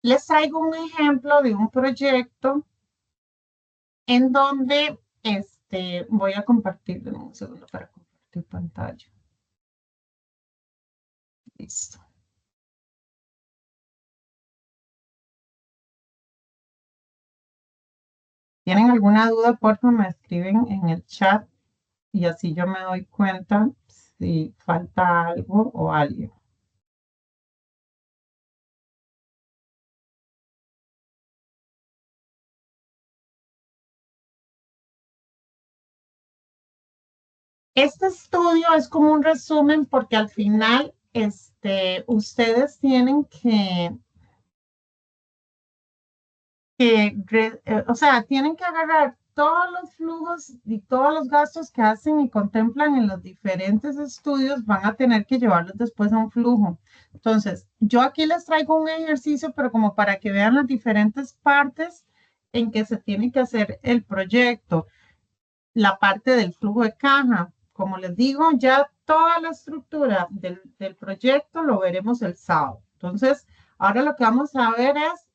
Les traigo un ejemplo de un proyecto en donde voy a compartir, denme un segundo para compartir pantalla. Listo. ¿Tienen alguna duda? Por favor, me escriben en el chat y así yo me doy cuenta si falta algo o alguien. Este estudio es como un resumen porque al final ustedes tienen o sea, tienen que agarrar todos los flujos y todos los gastos que hacen y contemplan en los diferentes estudios, van a tener que llevarlos después a un flujo. Entonces, yo aquí les traigo un ejercicio, pero como para que vean las diferentes partes en que se tiene que hacer el proyecto, la parte del flujo de caja. Como les digo, ya toda la estructura del proyecto lo veremos el sábado. Entonces, ahora lo que vamos a ver es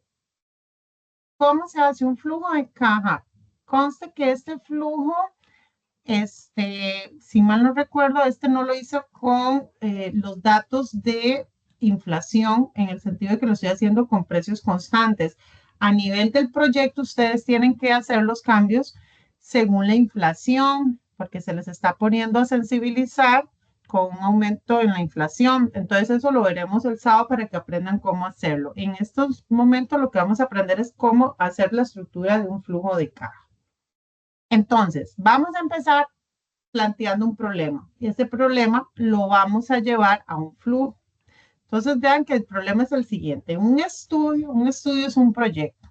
cómo se hace un flujo de caja. Conste que este flujo, si mal no recuerdo, no lo hice con los datos de inflación, en el sentido de que lo estoy haciendo con precios constantes. A nivel del proyecto, ustedes tienen que hacer los cambios según la inflación, porque se les está poniendo a sensibilizar con un aumento en la inflación. Entonces eso lo veremos el sábado para que aprendan cómo hacerlo. En estos momentos lo que vamos a aprender es cómo hacer la estructura de un flujo de caja. Entonces, vamos a empezar planteando un problema y ese problema lo vamos a llevar a un flujo. Entonces, vean que el problema es el siguiente. Un estudio es un proyecto.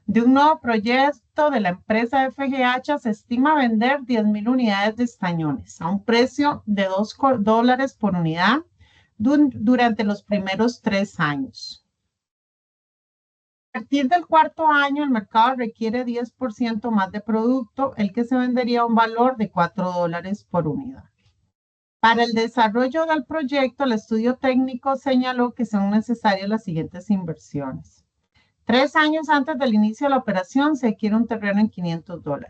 De un nuevo proyecto de la empresa FGH se estima vender 10,000 unidades de estañones a un precio de $2 por unidad durante los primeros 3 años. A partir del cuarto año, el mercado requiere 10% más de producto, el que se vendería a un valor de $4 por unidad. Para el desarrollo del proyecto, el estudio técnico señaló que son necesarias las siguientes inversiones. 3 años antes del inicio de la operación se adquiere un terreno en $500.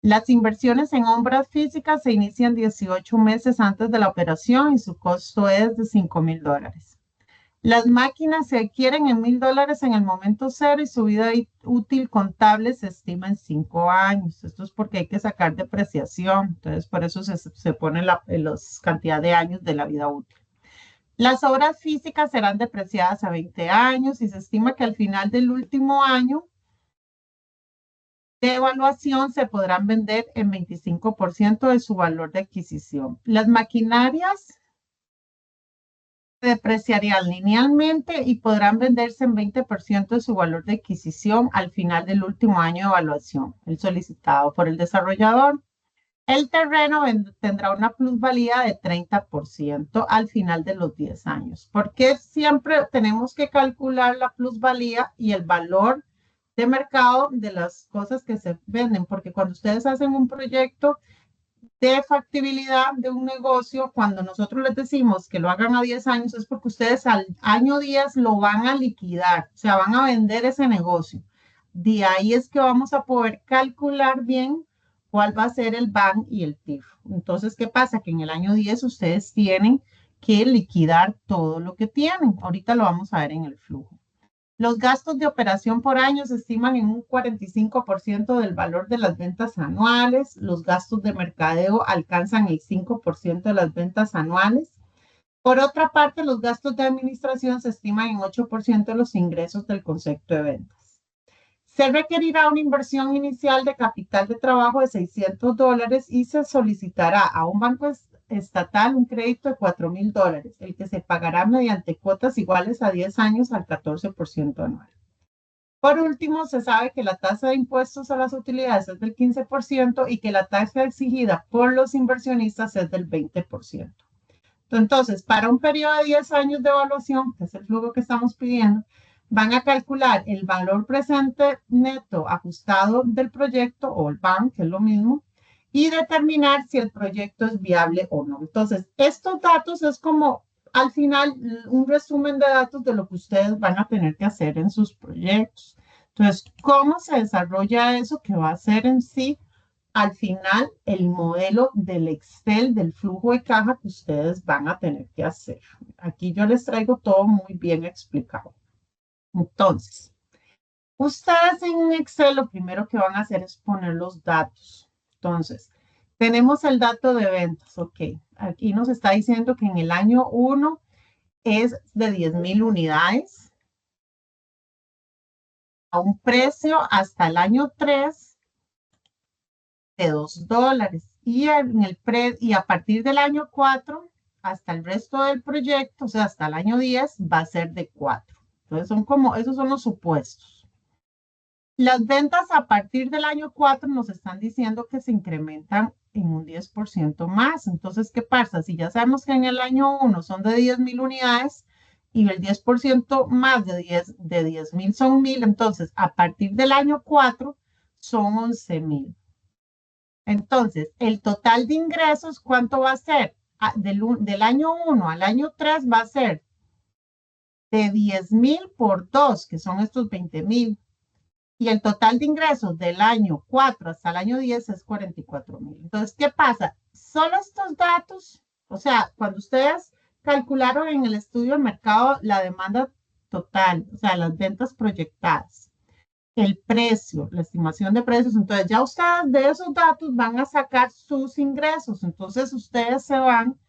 Las inversiones en obras físicas se inician 18 meses antes de la operación y su costo es de $5,000. Las máquinas se adquieren en $1,000 en el momento cero y su vida útil contable se estima en 5 años. Esto es porque hay que sacar depreciación. Entonces, por eso se pone la cantidad de años de la vida útil. Las obras físicas serán depreciadas a 20 años y se estima que al final del último año de evaluación se podrán vender en 25% de su valor de adquisición. Las maquinarias se depreciarían linealmente y podrán venderse en 20% de su valor de adquisición al final del último año de evaluación, el solicitado por el desarrollador. El terreno tendrá una plusvalía de 30% al final de los 10 años. ¿Por qué siempre tenemos que calcular la plusvalía y el valor de mercado de las cosas que se venden? Porque cuando ustedes hacen un proyecto de factibilidad de un negocio, cuando nosotros les decimos que lo hagan a 10 años, es porque ustedes al año 10 lo van a liquidar, o sea, van a vender ese negocio. De ahí es que vamos a poder calcular bien cuál va a ser el BAN y el TIF. Entonces, ¿qué pasa? Que en el año 10 ustedes tienen que liquidar todo lo que tienen. Ahorita lo vamos a ver en el flujo. Los gastos de operación por año se estiman en un 45% del valor de las ventas anuales. Los gastos de mercadeo alcanzan el 5% de las ventas anuales. Por otra parte, los gastos de administración se estiman en 8% de los ingresos del concepto de ventas. Se requerirá una inversión inicial de capital de trabajo de $600 y se solicitará a un banco estatal un crédito de $4,000, el que se pagará mediante cuotas iguales a 10 años al 14% anual. Por último, se sabe que la tasa de impuestos a las utilidades es del 15% y que la tasa exigida por los inversionistas es del 20%. Entonces, para un periodo de 10 años de evaluación, que es el flujo que estamos pidiendo, van a calcular el valor presente neto ajustado del proyecto o el BAN, que es lo mismo, y determinar si el proyecto es viable o no. Entonces, estos datos es como al final un resumen de datos de lo que ustedes van a tener que hacer en sus proyectos. Entonces, ¿cómo se desarrolla eso que va a ser en sí al final el modelo del Excel del flujo de caja que ustedes van a tener que hacer? Aquí yo les traigo todo muy bien explicado. Entonces, ustedes en Excel lo primero que van a hacer es poner los datos. Entonces, tenemos el dato de ventas, ok. Aquí nos está diciendo que en el año 1 es de 10,000 unidades a un precio hasta el año 3 de $2. Y a partir del año 4 hasta el resto del proyecto, o sea, hasta el año 10 va a ser de 4. Entonces, esos son los supuestos. Las ventas a partir del año 4 nos están diciendo que se incrementan en un 10% más. Entonces, ¿qué pasa? Si ya sabemos que en el año 1 son de 10,000 unidades y el 10% más de 10,000 son 1,000, entonces a partir del año 4 son 11,000. Entonces, el total de ingresos, ¿cuánto va a ser? Del año 1 al año 3 va a ser de 10,000 por 2, que son estos 20,000. Y el total de ingresos del año 4 hasta el año 10 es 44,000. Entonces, ¿qué pasa? Solo estos datos, o sea, cuando ustedes calcularon en el estudio de mercado la demanda total, o sea, las ventas proyectadas, el precio, la estimación de precios, entonces ya ustedes de esos datos van a sacar sus ingresos. Entonces, ustedes se van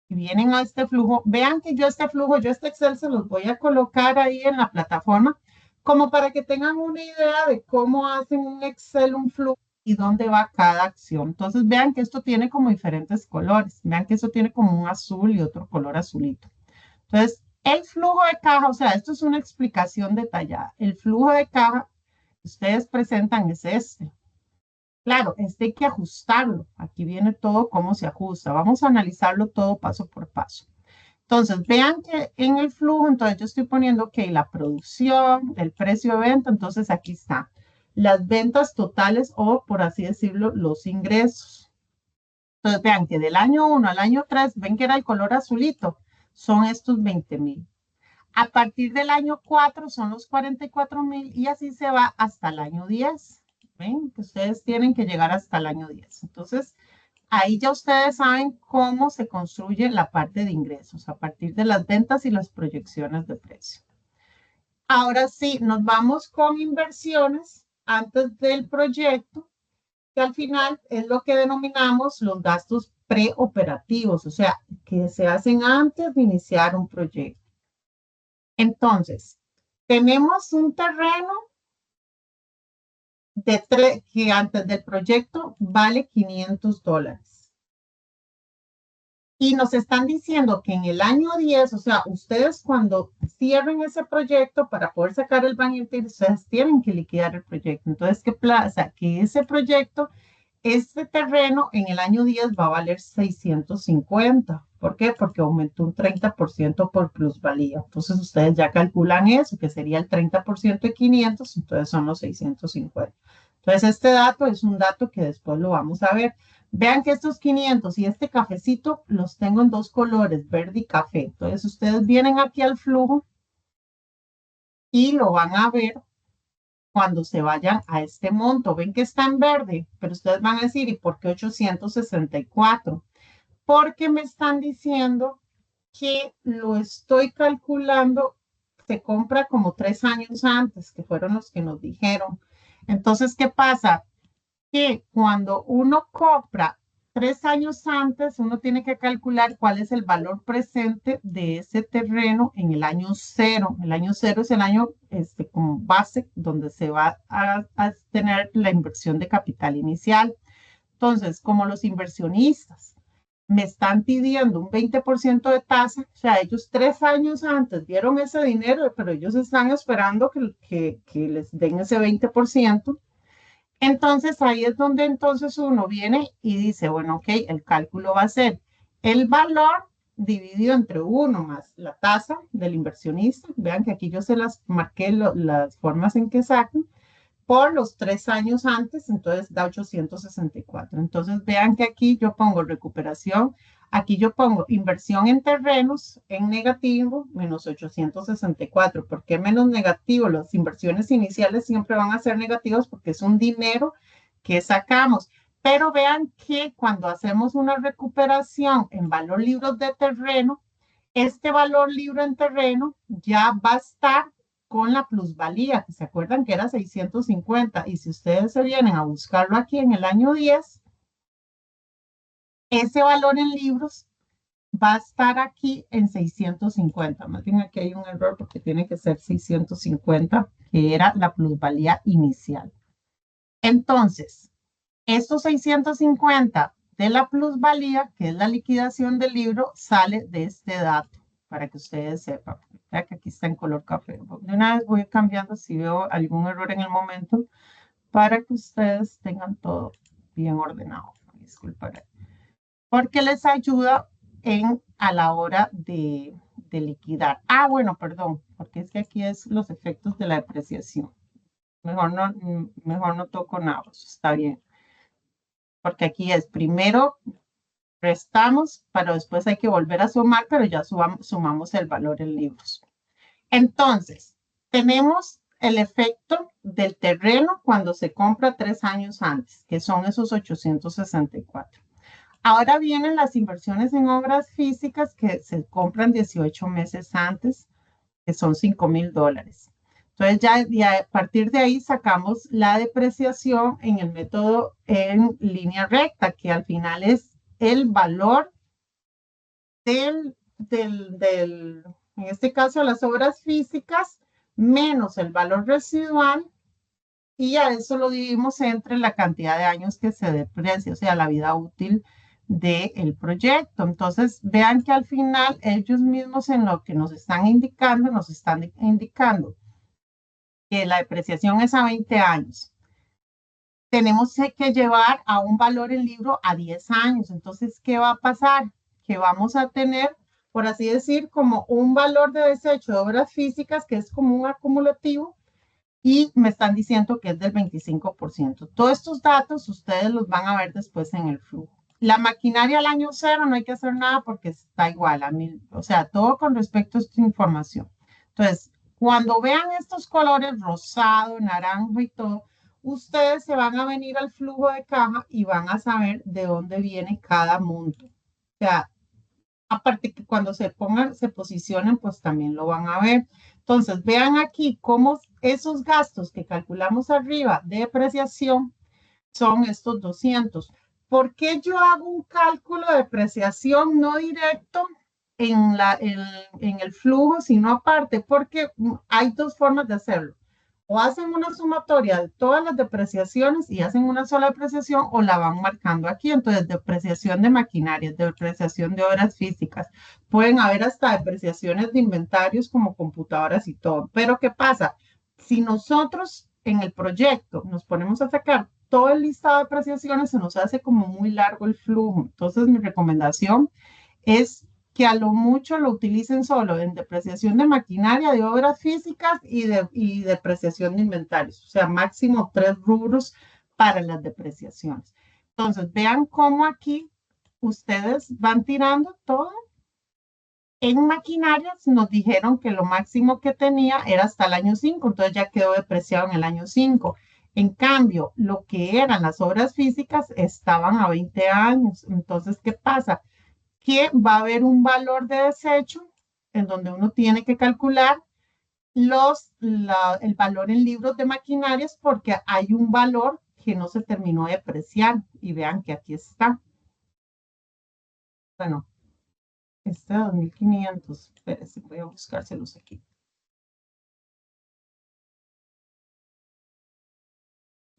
y vienen a este flujo. Vean que yo este Excel se los voy a colocar ahí en la plataforma como para que tengan una idea de cómo hacen un Excel, un flujo y dónde va cada acción. Entonces vean que esto tiene como diferentes colores. Vean que esto tiene como un azul y otro color azulito. Entonces, el flujo de caja, o sea, esto es una explicación detallada. El flujo de caja que ustedes presentan es este. Claro, este hay que ajustarlo. Aquí viene todo cómo se ajusta. Vamos a analizarlo todo paso por paso. Entonces, vean que en el flujo, entonces yo estoy poniendo que la producción, el precio de venta, entonces aquí está. Las ventas totales o, por así decirlo, los ingresos. Entonces, vean que del año 1 al año 3, ven que era el color azulito, son estos 20,000. A partir del año 4 son los 44,000 y así se va hasta el año 10. Ven que ustedes tienen que llegar hasta el año 10. Entonces, ahí ya ustedes saben cómo se construye la parte de ingresos a partir de las ventas y las proyecciones de precio. Ahora sí, nos vamos con inversiones antes del proyecto, que al final es lo que denominamos los gastos preoperativos, o sea, que se hacen antes de iniciar un proyecto. Entonces, tenemos un terreno que antes del proyecto vale $500. Y nos están diciendo que en el año 10, o sea, ustedes cuando cierren ese proyecto para poder sacar el banquete, ustedes tienen que liquidar el proyecto. Entonces, ¿qué pasa? Que ese proyecto, este terreno en el año 10 va a valer 650. ¿Por qué? Porque aumentó un 30% por plusvalía. Entonces, ustedes ya calculan eso, que sería el 30% de 500, entonces son los 650. Entonces, este dato es un dato que después lo vamos a ver. Vean que estos 500 y este cafecito los tengo en dos colores, verde y café. Entonces, ustedes vienen aquí al flujo y lo van a ver cuando se vayan a este monto. Ven que está en verde, pero ustedes van a decir, ¿y por qué 864? Porque me están diciendo que lo estoy calculando, se compra como 3 años antes, que fueron los que nos dijeron. Entonces, ¿qué pasa? Que cuando uno compra 3 años antes, uno tiene que calcular cuál es el valor presente de ese terreno en el año 0. El año 0 es el año como base donde se va a tener la inversión de capital inicial. Entonces, como los inversionistas me están pidiendo un 20% de tasa, o sea, ellos 3 años antes dieron ese dinero, pero ellos están esperando que les den ese 20%. Entonces ahí es donde entonces uno viene y dice, bueno, ok, el cálculo va a ser el valor dividido entre 1 más la tasa del inversionista. Vean que aquí yo se las marqué las formas en que sacan por los 3 años antes, entonces da 864. Entonces vean que aquí yo pongo recuperación Aquí yo pongo inversión en terrenos en negativo, menos 864. ¿Por qué menos negativo? Las inversiones iniciales siempre van a ser negativas porque es un dinero que sacamos. Pero vean que cuando hacemos una recuperación en valor libros de terreno, este valor libro en terreno ya va a estar con la plusvalía, que se acuerdan que era 650. Y si ustedes se vienen a buscarlo aquí en el año 10, ese valor en libros va a estar aquí en 650. Más bien aquí hay un error porque tiene que ser 650, que era la plusvalía inicial. Entonces, estos 650 de la plusvalía, que es la liquidación del libro, sale de este dato, para que ustedes sepan. Ya que aquí está en color café. De una vez voy cambiando si veo algún error en el momento, para que ustedes tengan todo bien ordenado. Disculpen. Porque les ayuda a la hora de liquidar. Ah, bueno, perdón, porque es que aquí es los efectos de la depreciación. Mejor no toco nada, está bien. Porque aquí es primero restamos, pero después hay que volver a sumar, pero ya sumamos el valor en libros. Entonces, tenemos el efecto del terreno cuando se compra 3 años antes, que son esos 864. Ahora vienen las inversiones en obras físicas que se compran 18 meses antes, que son $5,000. Entonces ya a partir de ahí sacamos la depreciación en el método en línea recta, que al final es el valor en este caso, las obras físicas menos el valor residual, y a eso lo dividimos entre la cantidad de años que se deprecia, o sea, la vida útil del proyecto. Entonces, vean que al final ellos mismos en lo que nos están indicando que la depreciación es a 20 años. Tenemos que llevar a un valor en libro a 10 años. Entonces, ¿qué va a pasar? Que vamos a tener, por así decir, como un valor de desecho de obras físicas que es como un acumulativo, y me están diciendo que es del 25%. Todos estos datos ustedes los van a ver después en el flujo. La maquinaria al año cero no hay que hacer nada porque está igual a 1000, o sea, todo con respecto a esta información. Entonces, cuando vean estos colores rosado, naranja y todo, ustedes se van a venir al flujo de caja y van a saber de dónde viene cada monto. O sea, aparte que cuando se pongan, se posicionen, pues también lo van a ver. Entonces, vean aquí cómo esos gastos que calculamos arriba de depreciación son estos 200. ¿Por qué yo hago un cálculo de depreciación no directo en el flujo, sino aparte? Porque hay dos formas de hacerlo. O hacen una sumatoria de todas las depreciaciones y hacen una sola depreciación, o la van marcando aquí. Entonces, depreciación de maquinaria, depreciación de obras físicas. Pueden haber hasta depreciaciones de inventarios como computadoras y todo. Pero ¿qué pasa? Si nosotros en el proyecto nos ponemos a sacar todo el listado de depreciaciones, se nos hace como muy largo el flujo. Entonces, mi recomendación es que a lo mucho lo utilicen solo en depreciación de maquinaria, de obras físicas y depreciación de inventarios. O sea, máximo 3 rubros para las depreciaciones. Entonces, vean cómo aquí ustedes van tirando todo. En maquinarias nos dijeron que lo máximo que tenía era hasta el año 5, entonces ya quedó depreciado en el año 5. En cambio, lo que eran las obras físicas estaban a 20 años. Entonces, ¿qué pasa? Que va a haber un valor de desecho en donde uno tiene que calcular el valor en libros de maquinarias, porque hay un valor que no se terminó de depreciar. Y vean que aquí está. Bueno, este 2.500. Espérense, voy a buscárselos aquí.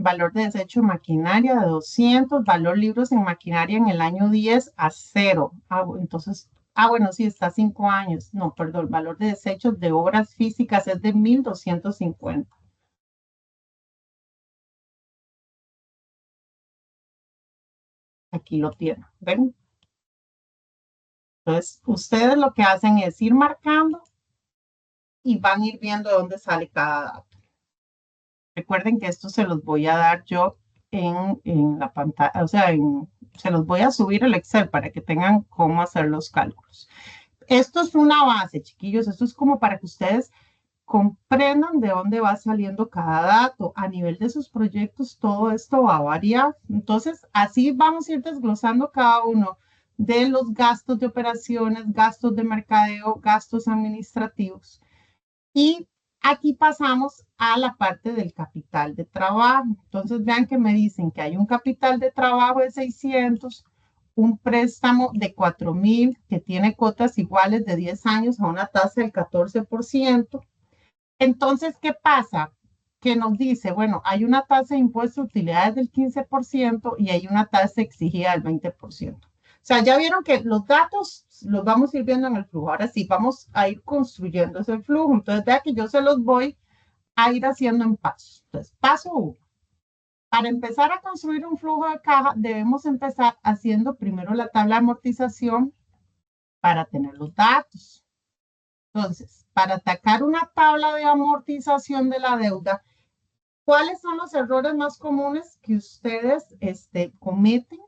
Valor de desecho de maquinaria de 200, valor libros en maquinaria en el año 10 a 0. Entonces, bueno, sí, está 5 años. No, perdón, valor de desechos de obras físicas es de 1,250. Aquí lo tienen, ¿ven? Entonces, ustedes lo que hacen es ir marcando y van a ir viendo de dónde sale cada dato. Recuerden que esto se los voy a dar yo en la pantalla, o sea, Se los voy a subir al Excel para que tengan cómo hacer los cálculos. Esto es una base, chiquillos. Esto es como para que ustedes comprendan de dónde va saliendo cada dato. A nivel de sus proyectos, todo esto va a variar. Entonces, así vamos a ir desglosando cada uno de los gastos de operaciones, gastos de mercadeo, gastos administrativos. Y aquí pasamos a la parte del capital de trabajo. Entonces, vean que me dicen que hay un capital de trabajo de 600, un préstamo de 4,000 que tiene cuotas iguales de 10 años a una tasa del 14%. Entonces, ¿qué pasa? Que nos dice, bueno, hay una tasa de impuesto de utilidades del 15% y hay una tasa exigida del 20%. O sea, ya vieron que los datos los vamos a ir viendo en el flujo. Ahora sí, vamos a ir construyendo ese flujo. Entonces, vea que yo se los voy a ir haciendo en pasos. Entonces, paso 1. Para empezar a construir un flujo de caja, debemos empezar haciendo primero la tabla de amortización para tener los datos. Entonces, para atacar una tabla de amortización de la deuda, ¿cuáles son los errores más comunes que ustedes cometen?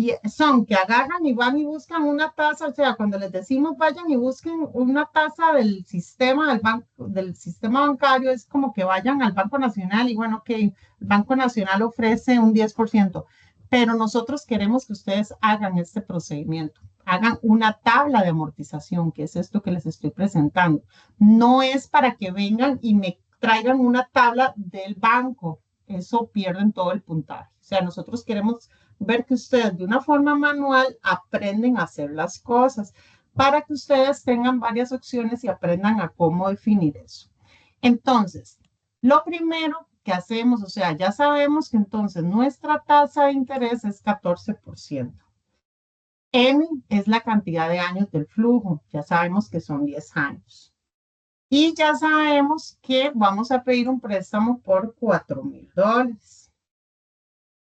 Y son que agarran y van y buscan una tasa, o sea, cuando les decimos vayan y busquen una tasa del sistema, del sistema bancario, es como que vayan al Banco Nacional y bueno, que el Banco Nacional ofrece un 10%, pero nosotros queremos que ustedes hagan este procedimiento, hagan una tabla de amortización, que es esto que les estoy presentando. No es para que vengan y me traigan una tabla del banco, eso pierden todo el puntaje. O sea, nosotros queremos ver que ustedes de una forma manual aprenden a hacer las cosas para que ustedes tengan varias opciones y aprendan a cómo definir eso. Entonces, lo primero que hacemos, o sea, ya sabemos que entonces nuestra tasa de interés es 14%. N es la cantidad de años del flujo, ya sabemos que son 10 años. Y ya sabemos que vamos a pedir un préstamo por $4,000.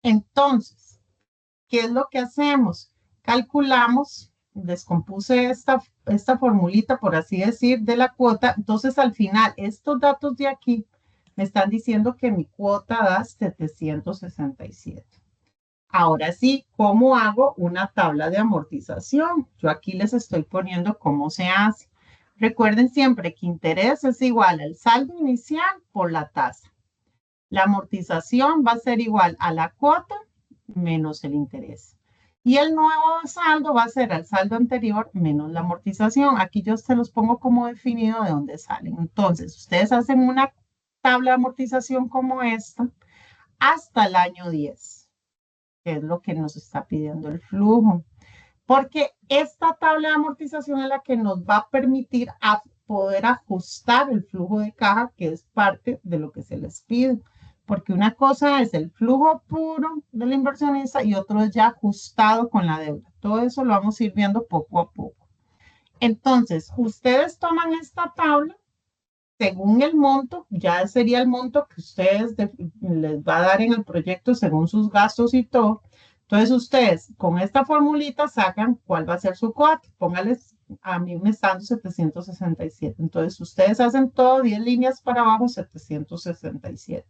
Entonces, ¿qué es lo que hacemos? Calculamos, descompuse esta formulita, por así decir, de la cuota. Entonces, al final, estos datos de aquí me están diciendo que mi cuota da 767. Ahora sí, ¿cómo hago una tabla de amortización? Yo aquí les estoy poniendo cómo se hace. Recuerden siempre que interés es igual al saldo inicial por la tasa. La amortización va a ser igual a la cuota menos el interés. Y el nuevo saldo va a ser el saldo anterior menos la amortización. Aquí yo se los pongo como definido de dónde salen. Entonces, ustedes hacen una tabla de amortización como esta hasta el año 10, que es lo que nos está pidiendo el flujo. Porque esta tabla de amortización es la que nos va a permitir poder ajustar el flujo de caja, que es parte de lo que se les pide. Porque una cosa es el flujo puro del inversionista y otro es ya ajustado con la deuda. Todo eso lo vamos a ir viendo poco a poco. Entonces, ustedes toman esta tabla según el monto, ya sería el monto que ustedes les va a dar en el proyecto según sus gastos y todo. Entonces, ustedes con esta formulita sacan cuál va a ser su cuota. Póngales, a mí me están 767. Entonces, ustedes hacen todo 10 líneas para abajo, 767.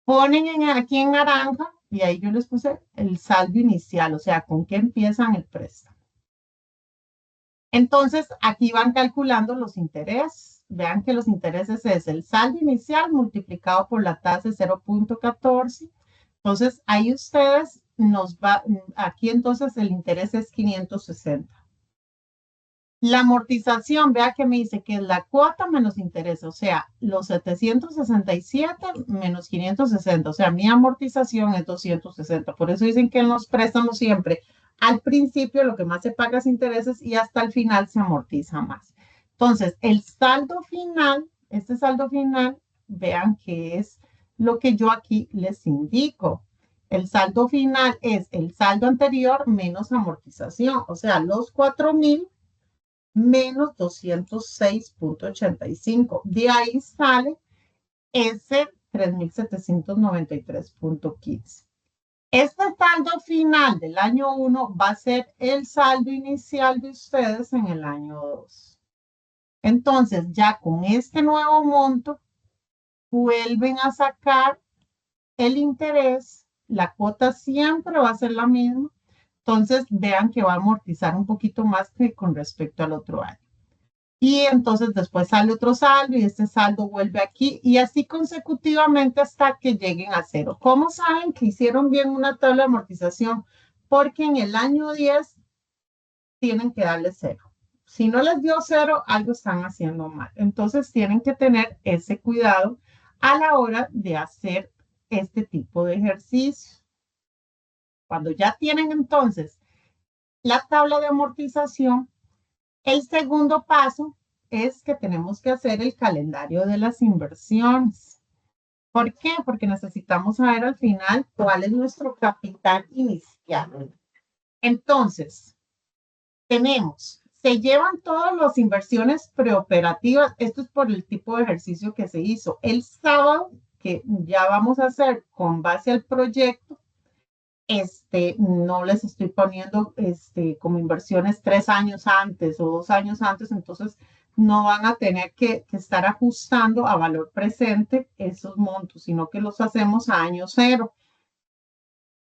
Ponen aquí en naranja y ahí yo les puse el saldo inicial, o sea, con qué empiezan el préstamo. Entonces, aquí van calculando los intereses. Vean que los intereses es el saldo inicial multiplicado por la tasa de 0.14. Entonces, ahí ustedes aquí entonces el interés es 560. La amortización, vea que me dice que es la cuota menos interés, o sea, los 767 menos 560, o sea, mi amortización es 260. Por eso dicen que en los préstamos siempre, al principio lo que más se paga es intereses y hasta el final se amortiza más. Entonces, el saldo final, este saldo final, vean que es lo que yo aquí les indico. El saldo final es el saldo anterior menos amortización, o sea, los 4,000 menos 206.85. De ahí sale ese 3,793.15. Este saldo final del año 1 va a ser el saldo inicial de ustedes en el año 2. Entonces, ya con este nuevo monto, vuelven a sacar el interés, la cuota siempre va a ser la misma. Entonces, vean que va a amortizar un poquito más que con respecto al otro año. Y entonces después sale otro saldo y este saldo vuelve aquí y así consecutivamente hasta que lleguen a cero. ¿Cómo saben que hicieron bien una tabla de amortización? Porque en el año 10 tienen que darle cero. Si no les dio cero, algo están haciendo mal. Entonces tienen que tener ese cuidado a la hora de hacer este tipo de ejercicio. Cuando ya tienen entonces la tabla de amortización, el segundo paso es que tenemos que hacer el calendario de las inversiones. ¿Por qué? Porque necesitamos saber al final cuál es nuestro capital inicial. Entonces, se llevan todas las inversiones preoperativas. Esto es por el tipo de ejercicio que se hizo. El sábado, que ya vamos a hacer con base al proyecto, no les estoy poniendo como inversiones 3 años antes o 2 años antes, entonces no van a tener que estar ajustando a valor presente esos montos, sino que los hacemos a año cero.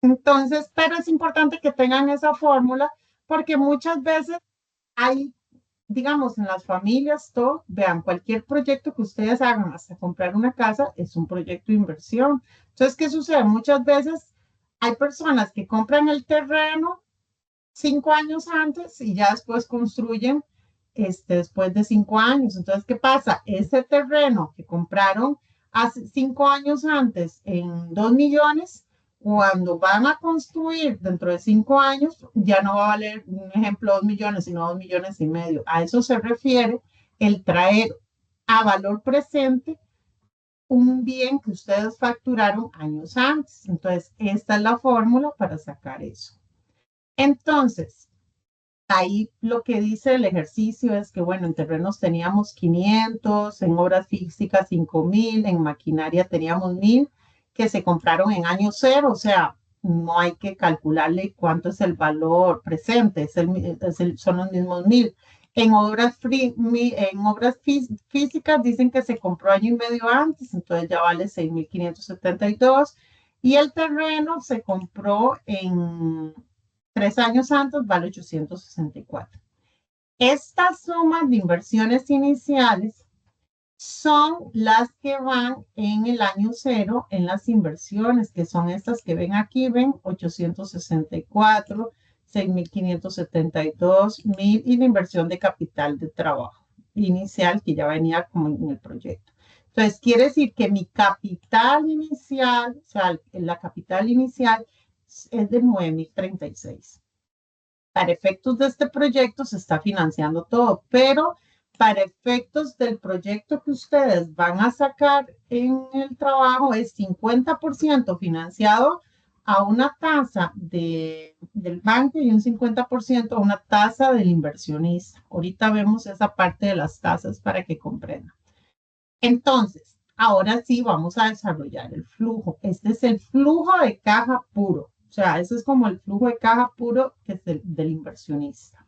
Entonces, pero es importante que tengan esa fórmula porque muchas veces hay, digamos, en las familias, todo, vean, cualquier proyecto que ustedes hagan, hasta comprar una casa, es un proyecto de inversión. Entonces, ¿qué sucede? Muchas veces hay personas que compran el terreno 5 años antes y ya después construyen después de 5 años. Entonces, ¿qué pasa? Ese terreno que compraron hace 5 años antes en 2 millones, cuando van a construir dentro de 5 años, ya no va a valer, un ejemplo, 2 millones, sino 2 millones y medio. A eso se refiere el traer a valor presente un bien que ustedes facturaron años antes. Entonces, esta es la fórmula para sacar eso. Entonces, ahí lo que dice el ejercicio es que, bueno, en terrenos teníamos 500, en obras físicas 5,000, en maquinaria teníamos 1,000 que se compraron en año cero, o sea, no hay que calcularle cuánto es el valor presente, son los mismos 1,000. En obras físicas dicen que se compró año y medio antes, entonces ya vale 6,572. Y el terreno se compró en 3 años antes, vale 864. Estas sumas de inversiones iniciales son las que van en el año cero en las inversiones, que son estas que ven aquí, ven 864, 6,572, 1,000 y la inversión de capital de trabajo inicial que ya venía como en el proyecto. Entonces, quiere decir que mi capital inicial, o sea, la capital inicial es de 9,036. Para efectos de este proyecto se está financiando todo, pero para efectos del proyecto que ustedes van a sacar en el trabajo es 50% financiado a una tasa del banco y un 50% a una tasa del inversionista. Ahorita vemos esa parte de las tasas para que comprendan. Entonces, ahora sí vamos a desarrollar el flujo. Este es el flujo de caja puro. O sea, ese es como el flujo de caja puro que es del inversionista.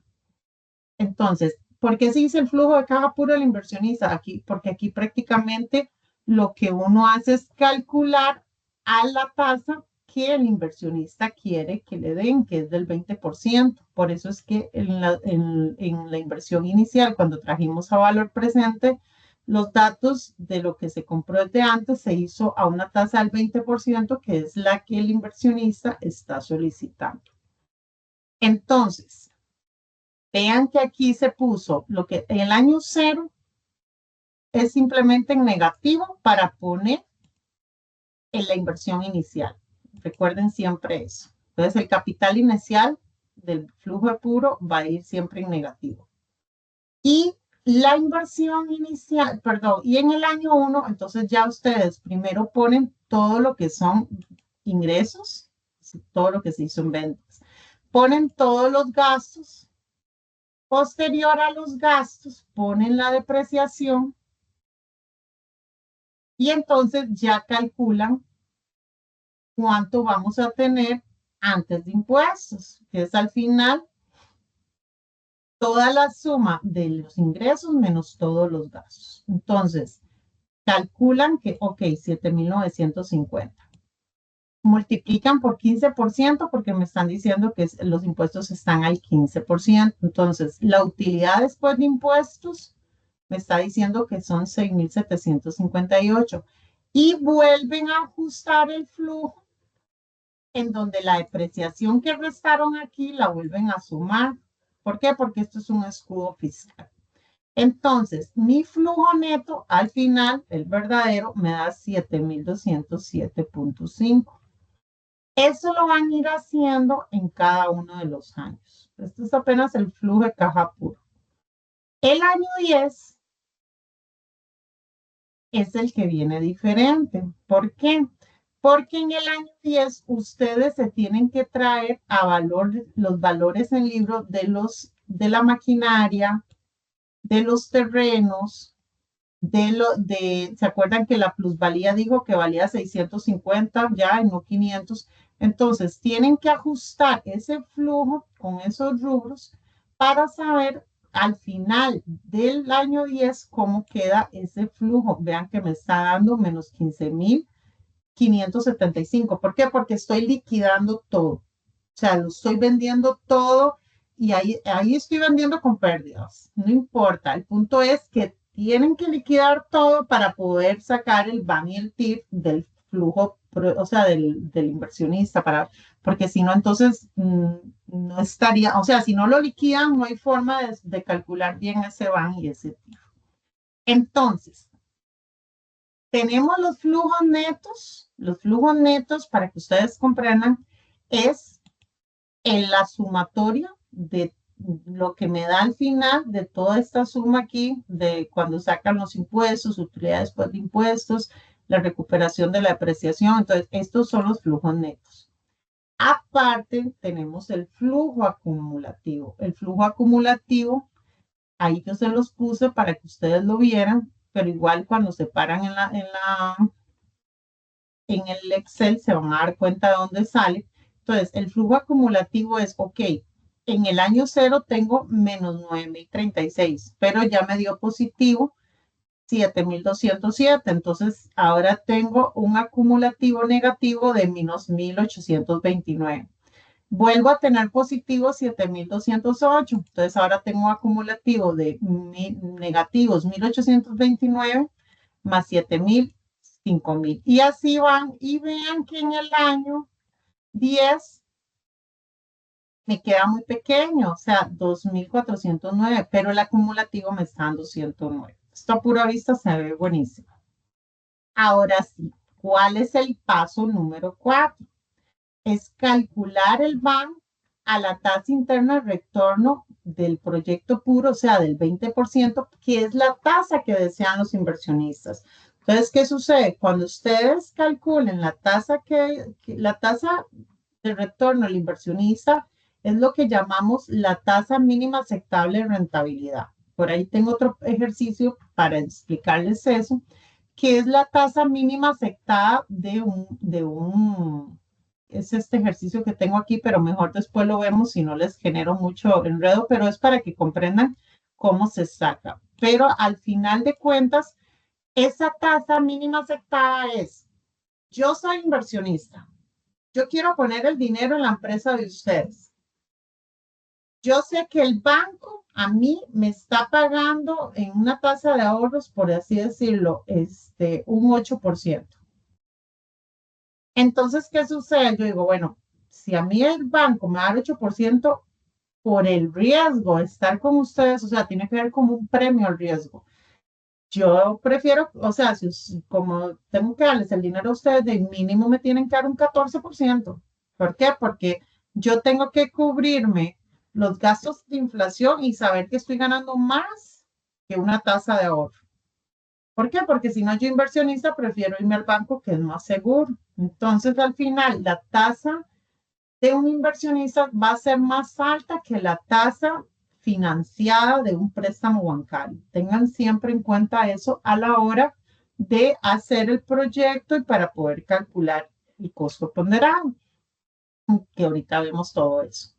Entonces, ¿por qué se dice el flujo de caja puro del inversionista? Porque aquí prácticamente lo que uno hace es calcular a la tasa que el inversionista quiere que le den, que es del 20%. Por eso es que en la inversión inicial, cuando trajimos a valor presente, los datos de lo que se compró desde antes se hizo a una tasa del 20%, que es la que el inversionista está solicitando. Entonces, vean que aquí se puso lo que en el año cero es simplemente en negativo para poner en la inversión inicial. Recuerden siempre eso. Entonces, el capital inicial del flujo de puro va a ir siempre en negativo. Y la inversión inicial, perdón, y en el año 1, entonces ya ustedes primero ponen todo lo que son ingresos, todo lo que se hizo en ventas. Ponen todos los gastos. Posterior a los gastos, ponen la depreciación y entonces ya calculan cuánto vamos a tener antes de impuestos, que es al final toda la suma de los ingresos menos todos los gastos. Entonces, calculan que, ok, 7,950. multiplican por 15% porque me están diciendo que los impuestos están al 15%. Entonces, la utilidad después de impuestos me está diciendo que son 6,758. Y vuelven a ajustar el flujo en donde la depreciación que restaron aquí la vuelven a sumar. ¿Por qué? Porque esto es un escudo fiscal. Entonces, mi flujo neto al final, el verdadero, me da 7,207.5. Eso lo van a ir haciendo en cada uno de los años. Esto es apenas el flujo de caja puro. El año 10 es el que viene diferente. ¿Por qué? Porque en el año 10 ustedes se tienen que traer a valor los valores en libro de la maquinaria, de los terrenos, ¿se acuerdan que la plusvalía dijo que valía 650 ya y no 500? Entonces, tienen que ajustar ese flujo con esos rubros para saber al final del año 10 cómo queda ese flujo. Vean que me está dando menos 15,575. ¿Por qué? Porque estoy liquidando todo. O sea, lo estoy vendiendo todo y ahí estoy vendiendo con pérdidas. No importa. El punto es que tienen que liquidar todo para poder sacar el BAN y el TIF del flujo, o sea, del inversionista, porque si no, entonces no estaría, o sea, si no lo liquidan, no hay forma de calcular bien ese BAN y ese TIF. Entonces, tenemos los flujos netos para que ustedes comprendan, es en la sumatoria de lo que me da al final de toda esta suma aquí, de cuando sacan los impuestos, utilidad después de impuestos, la recuperación de la depreciación. Entonces, estos son los flujos netos. Aparte, tenemos el flujo acumulativo. El flujo acumulativo, ahí yo se los puse para que ustedes lo vieran, pero igual cuando se paran en el Excel se van a dar cuenta de dónde sale. Entonces, el flujo acumulativo es, ok, en el año 0 tengo menos 9,036, pero ya me dio positivo 7,207. Entonces, ahora tengo un acumulativo negativo de menos 1,829. Vuelvo a tener positivo 7,208. Entonces, ahora tengo un acumulativo de negativos 1,829 más 7,000, 5,000. Y así van y vean que en el año 10 me queda muy pequeño, o sea, 2,409, pero el acumulativo me está dando 109. Esto a pura vista se ve buenísimo. Ahora sí, ¿cuál es el paso número 4? Es calcular el BAN a la tasa interna de retorno del proyecto puro, o sea, del 20%, que es la tasa que desean los inversionistas. Entonces, ¿qué sucede? Cuando ustedes calculen la tasa la tasa de retorno al inversionista es lo que llamamos la tasa mínima aceptable de rentabilidad. Por ahí tengo otro ejercicio para explicarles eso, que es la tasa mínima aceptada es este ejercicio que tengo aquí, pero mejor después lo vemos si no les genero mucho enredo, pero es para que comprendan cómo se saca. Pero al final de cuentas, esa tasa mínima aceptada es, yo soy inversionista, yo quiero poner el dinero en la empresa de ustedes. Yo sé que el banco a mí me está pagando en una tasa de ahorros, por así decirlo, un 8%. Entonces, ¿qué sucede? Yo digo, bueno, si a mí el banco me da el 8% por el riesgo de estar con ustedes, o sea, tiene que ver como un premio al riesgo. Yo prefiero, o sea, como tengo que darles el dinero a ustedes, de mínimo me tienen que dar un 14%. ¿Por qué? Porque yo tengo que cubrirme los gastos de inflación y saber que estoy ganando más que una tasa de ahorro. ¿Por qué? Porque si no, yo inversionista prefiero irme al banco que es más seguro. Entonces, al final, la tasa de un inversionista va a ser más alta que la tasa financiada de un préstamo bancario. Tengan siempre en cuenta eso a la hora de hacer el proyecto y para poder calcular el costo ponderado, que ahorita vemos todo eso.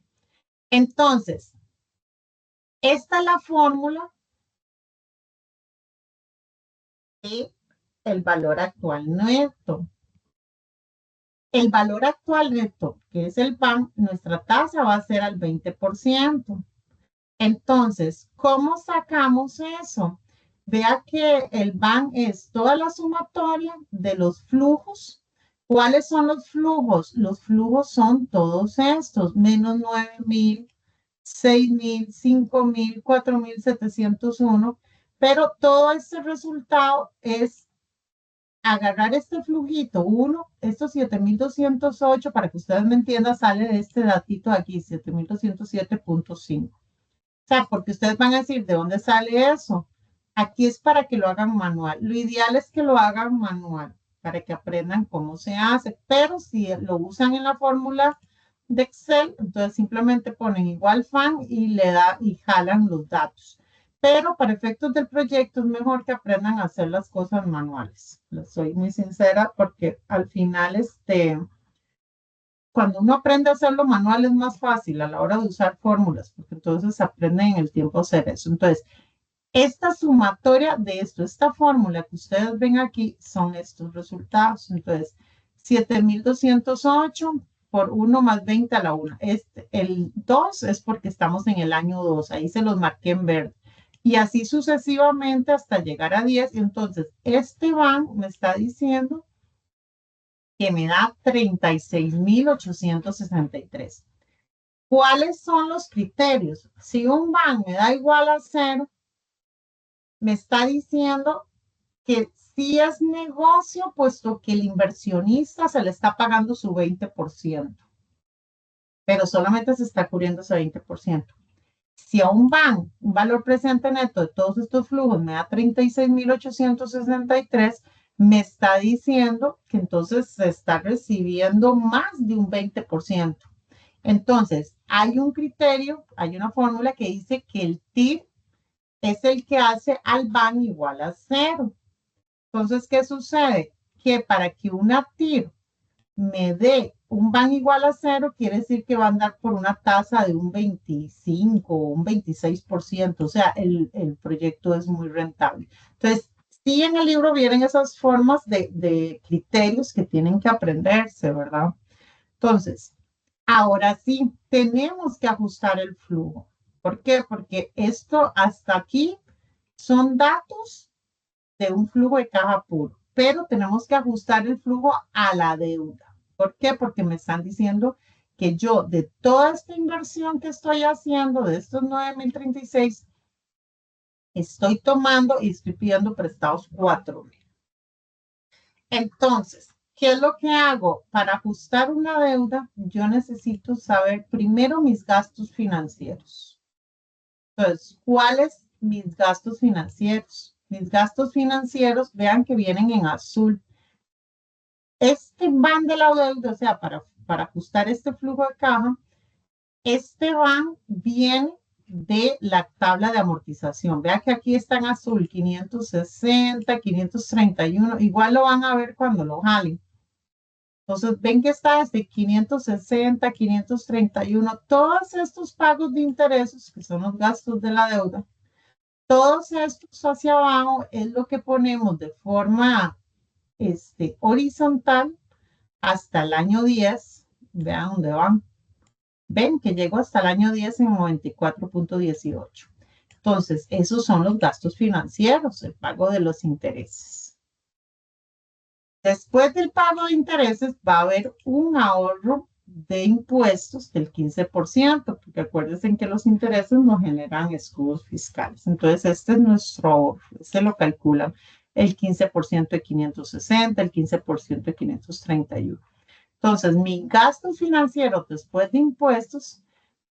Entonces, esta es la fórmula de el valor actual neto. El valor actual neto, que es el BAN, nuestra tasa va a ser al 20%. Entonces, ¿cómo sacamos eso? Vea que el BAN es toda la sumatoria de los flujos. ¿Cuáles son los flujos? Los flujos son todos estos, menos 9,000, 6,000, 5,000, 4,701, pero todo este resultado es agarrar este flujito, uno, estos 7,208, para que ustedes me entiendan, sale de este datito de aquí, 7,207,5. O sea, porque ustedes van a decir, ¿de dónde sale eso? Aquí es para que lo hagan manual. Lo ideal es que lo hagan manual, para que aprendan cómo se hace. Pero si lo usan en la fórmula de Excel, entonces simplemente ponen igual fan y le da y jalan los datos. Pero para efectos del proyecto es mejor que aprendan a hacer las cosas manuales. Les soy muy sincera porque al final, cuando uno aprende a hacerlo manual es más fácil a la hora de usar fórmulas, porque entonces aprenden en el tiempo a hacer eso. Entonces, esta sumatoria de esto, esta fórmula que ustedes ven aquí, son estos resultados. Entonces, 7,208 por 1 más 20 a la 1. El 2 es porque estamos en el año 2, ahí se los marqué en verde. Y así sucesivamente hasta llegar a 10. Y entonces, este BAN me está diciendo que me da 36,863. ¿Cuáles son los criterios? Si un BAN me da igual a 0, me está diciendo que sí es negocio, puesto que el inversionista se le está pagando su 20%, pero solamente se está cubriendo ese 20%. Si a un BAN, un valor presente neto de todos estos flujos me da 36,863, me está diciendo que entonces se está recibiendo más de un 20%. Entonces, hay un criterio, hay una fórmula que dice que el TIR es el que hace al BAN igual a 0. Entonces, ¿qué sucede? Que para que una TIR me dé un BAN igual a 0, quiere decir que va a andar por una tasa de un 25 o un 26%. O sea, el proyecto es muy rentable. Entonces, sí, en el libro vienen esas formas de criterios que tienen que aprenderse, ¿verdad? Entonces, ahora sí, tenemos que ajustar el flujo. ¿Por qué? Porque esto hasta aquí son datos de un flujo de caja puro, pero tenemos que ajustar el flujo a la deuda. ¿Por qué? Porque me están diciendo que yo de toda esta inversión que estoy haciendo, de estos 9,036, estoy tomando y estoy pidiendo prestados 4,000. Entonces, ¿qué es lo que hago? Para ajustar una deuda, yo necesito saber primero mis gastos financieros. Entonces, ¿cuáles mis gastos financieros? Mis gastos financieros, vean que vienen en azul. Este van de la deuda, o sea, para ajustar este flujo de caja, este van viene de la tabla de amortización. Vean que aquí está en azul, 560, 531. Igual lo van a ver cuando lo jalen. Entonces, ven que está desde 560, 531. Todos estos pagos de intereses, que son los gastos de la deuda, todos estos hacia abajo es lo que ponemos de forma horizontal hasta el año 10. Vean dónde van. Ven que llegó hasta el año 10 en 94,18. Entonces, esos son los gastos financieros, el pago de los intereses. Después del pago de intereses va a haber un ahorro de impuestos del 15%, porque acuérdense que los intereses nos generan escudos fiscales. Entonces, este es nuestro ahorro, este lo calculan el 15% de 560, el 15% de 531. Entonces, mi gasto financiero después de impuestos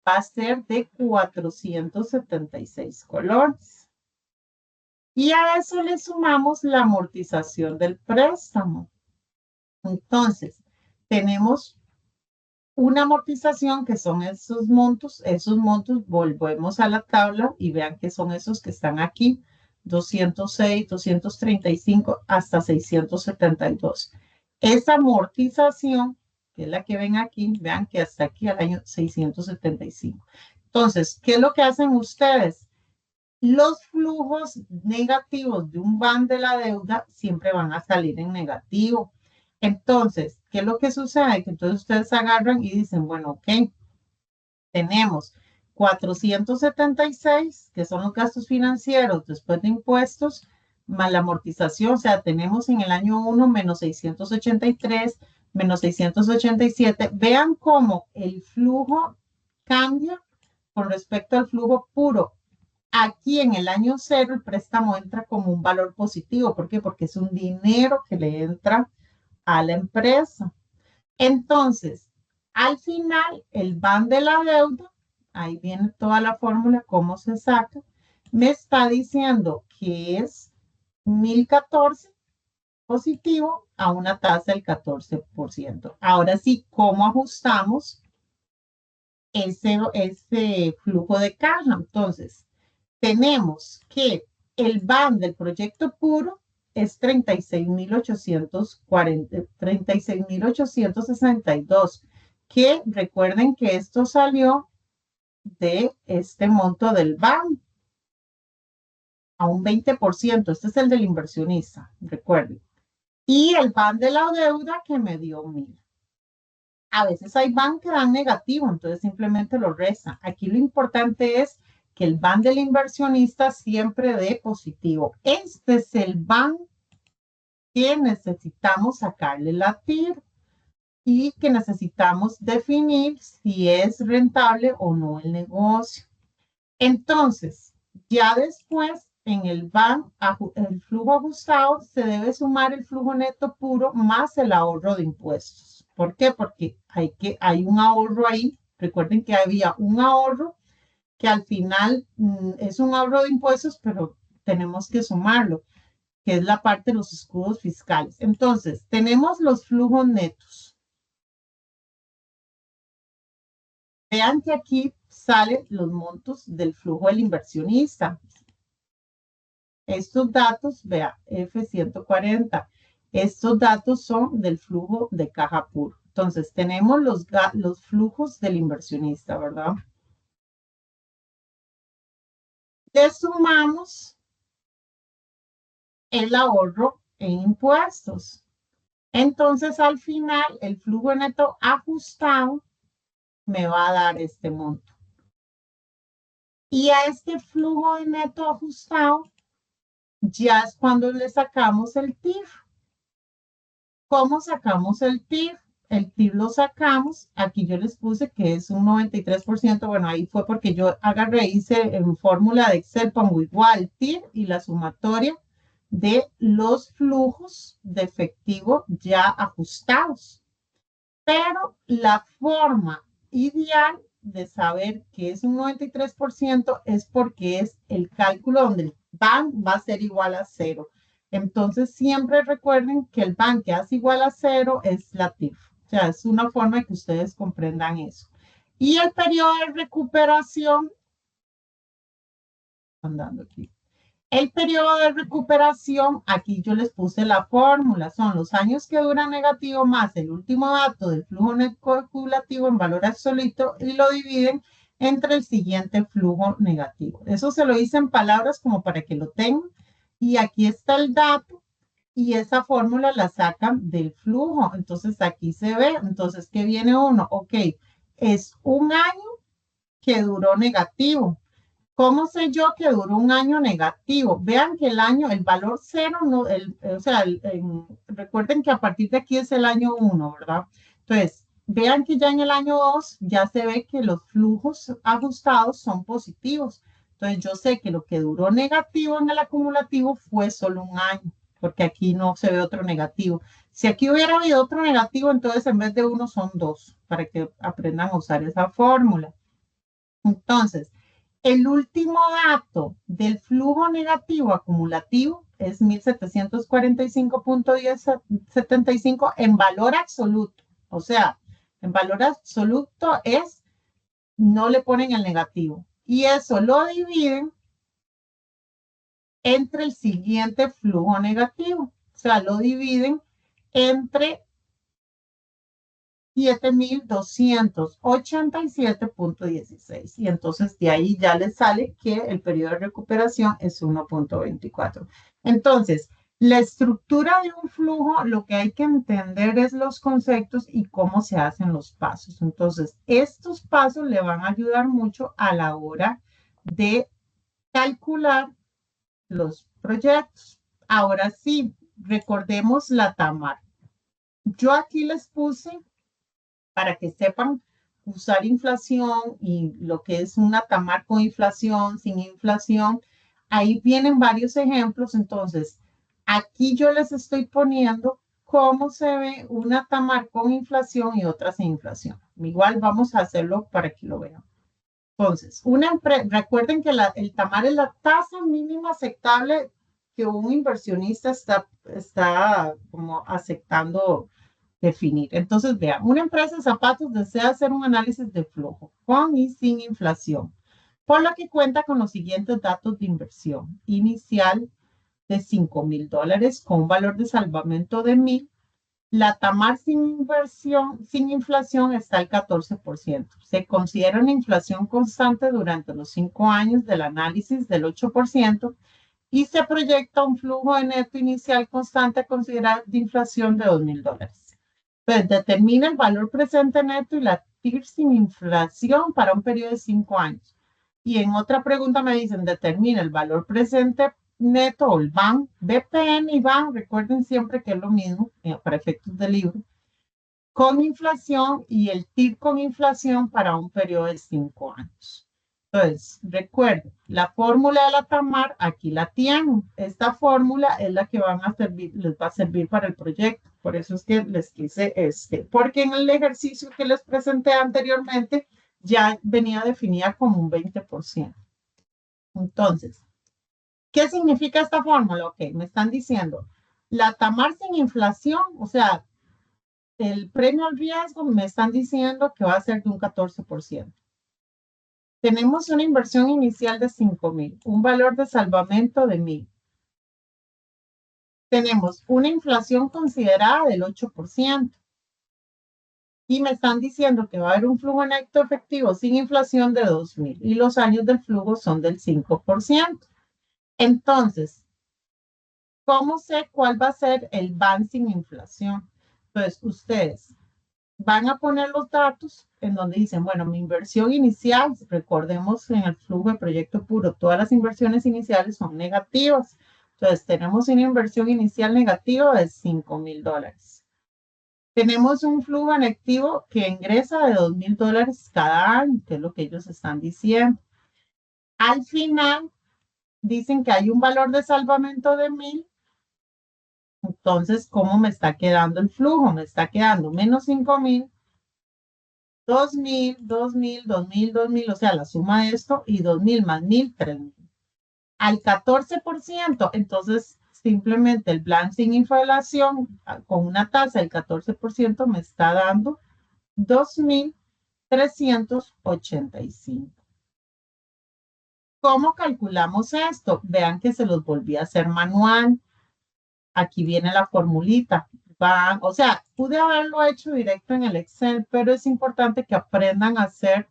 va a ser de 476 colones. Y a eso le sumamos la amortización del préstamo. Entonces, tenemos una amortización que son esos montos volvemos a la tabla y vean que son esos que están aquí, 206, 235 hasta 672. Esa amortización, que es la que ven aquí, vean que hasta aquí al año 675. Entonces, ¿qué es lo que hacen ustedes? Los flujos negativos de un BAN de la deuda siempre van a salir en negativo. Entonces, ¿qué es lo que sucede? Que entonces ustedes agarran y dicen, bueno, ok, tenemos 476, que son los gastos financieros después de impuestos, más la amortización, o sea, tenemos en el año 1 menos 683, menos 687. Vean cómo el flujo cambia con respecto al flujo puro. Aquí en el año 0 el préstamo entra como un valor positivo. ¿Por qué? Porque es un dinero que le entra a la empresa. Entonces, al final, el van de la deuda, ahí viene toda la fórmula, cómo se saca, me está diciendo que es 1014 positivo a una tasa del 14%. Ahora sí, ¿cómo ajustamos ese flujo de caja? Entonces, tenemos que el van del proyecto puro es 36.862, que recuerden que esto salió de este monto del ban a un 20%. Este es el del inversionista, recuerden. Y el ban de la deuda que me dio 1,000. A veces hay ban que dan negativo, entonces simplemente lo resta. Aquí lo importante es que el ban del inversionista siempre dé positivo. Este es el ban que necesitamos sacarle la TIR y que necesitamos definir si es rentable o no el negocio. Entonces, ya después, en el ban, el flujo ajustado, se debe sumar el flujo neto puro más el ahorro de impuestos. ¿Por qué? Porque hay un ahorro ahí. Recuerden que había un ahorro que al final es un ahorro de impuestos, pero tenemos que sumarlo, que es la parte de los escudos fiscales. Entonces, tenemos los flujos netos. Vean que aquí salen los montos del flujo del inversionista. Estos datos, vea, F140, estos datos son del flujo de caja puro. Entonces, tenemos los flujos del inversionista, ¿verdad? Le sumamos el ahorro en impuestos. Entonces, al final, el flujo neto ajustado me va a dar este monto. Y a este flujo de neto ajustado ya es cuando le sacamos el TIR. ¿Cómo sacamos el TIR? El TIR lo sacamos, aquí yo les puse que es un 93%, bueno, ahí fue porque yo agarré, hice en fórmula de Excel, pongo igual TIR y la sumatoria de los flujos de efectivo ya ajustados. Pero la forma ideal de saber que es un 93% es porque es el cálculo donde el ban va a ser igual a 0. Entonces, siempre recuerden que el ban que hace igual a 0 es la TIF. O sea, es una forma de que ustedes comprendan eso. Y el periodo de recuperación, andando aquí. El periodo de recuperación, aquí yo les puse la fórmula, son los años que dura negativo más el último dato del flujo neto acumulativo en valor absoluto y lo dividen entre el siguiente flujo negativo. Eso se lo hice en palabras como para que lo tengan. Y aquí está el dato y esa fórmula la sacan del flujo. Entonces aquí se ve, entonces, ¿qué viene uno? Ok, es un año que duró negativo. ¿Cómo sé yo que duró un año negativo? Vean que el año, el valor 0, no, o sea, recuerden que a partir de aquí es el año 1, ¿verdad? Entonces, vean que ya en el año 2 ya se ve que los flujos ajustados son positivos. Entonces, yo sé que lo que duró negativo en el acumulativo fue solo un año, porque aquí no se ve otro negativo. Si aquí hubiera habido otro negativo, entonces en vez de 1 son 2, para que aprendan a usar esa fórmula. Entonces, el último dato del flujo negativo acumulativo es 1745.1075 en valor absoluto. O sea, en valor absoluto es, no le ponen el negativo. Y eso lo dividen entre el siguiente flujo negativo. O sea, lo dividen entre 7.287.16. Y entonces de ahí ya les sale que el periodo de recuperación es 1.24. Entonces, La estructura de un flujo, lo que hay que entender es los conceptos y cómo se hacen los pasos. Entonces, estos pasos le van a ayudar mucho a la hora de calcular los proyectos. Ahora sí, recordemos la TAMAR. Yo aquí les puse para que sepan usar inflación y lo que es una TAMAR con inflación, sin inflación. Ahí vienen varios ejemplos. Entonces, aquí yo les estoy poniendo cómo se ve una TAMAR con inflación y otra sin inflación. Igual vamos a hacerlo para que lo vean. Entonces, recuerden que el TAMAR es la tasa mínima aceptable que un inversionista está como aceptando definir. Entonces, vean, una empresa de zapatos desea hacer un análisis de flujo con y sin inflación, por lo que cuenta con los siguientes datos de inversión inicial de $5,000 con un valor de salvamento de 1,000. La TAMAR sin inversión, sin inflación está al 14%. Se considera una inflación constante durante los 5 años del análisis del 8% y se proyecta un flujo de neto inicial constante a considerar de inflación de $2,000. Entonces, determina el valor presente neto y la TIR sin inflación para un periodo de 5 años. Y en otra pregunta me dicen, determina el valor presente neto o el BAN, BPN y BAN, recuerden siempre que es lo mismo para efectos del libro, con inflación y el TIR con inflación para un periodo de 5 años. Entonces, recuerden, la fórmula de la TAMAR, aquí la tienen. Esta fórmula es la que les va a servir para el proyecto. Por eso es que les quise porque en el ejercicio que les presenté anteriormente ya venía definida como un 20%. Entonces, ¿qué significa esta fórmula? Ok, me están diciendo, la TAMAR sin inflación, o sea, el premio al riesgo me están diciendo que va a ser de un 14%. Tenemos una inversión inicial de 5,000, un valor de salvamento de 1,000. Tenemos una inflación considerada del 8%. Y me están diciendo que va a haber un flujo neto efectivo sin inflación de 2,000 y los años del flujo son del 5%. Entonces, ¿cómo sé cuál va a ser el BAN sin inflación? Entonces, ustedes van a poner los datos en donde dicen, bueno, mi inversión inicial, recordemos en el flujo de proyecto puro, todas las inversiones iniciales son negativas. Entonces, tenemos una inversión inicial negativa de $5,000. Tenemos un flujo en activo que ingresa de $2,000 cada año, que es lo que ellos están diciendo. Al final, dicen que hay un valor de salvamento de 1,000. Entonces, ¿cómo me está quedando el flujo? Me está quedando menos 5,000, 2,000, 2,000, 2,000, 2,000, o sea, la suma de esto y 2,000 más 1,000, 3,000. Al 14%, entonces simplemente el plan sin inflación con una tasa del 14% me está dando 2,385. ¿Cómo calculamos esto? Vean que se los volví a hacer manual. Aquí viene la formulita. O sea, pude haberlo hecho directo en el Excel, pero es importante que aprendan a hacer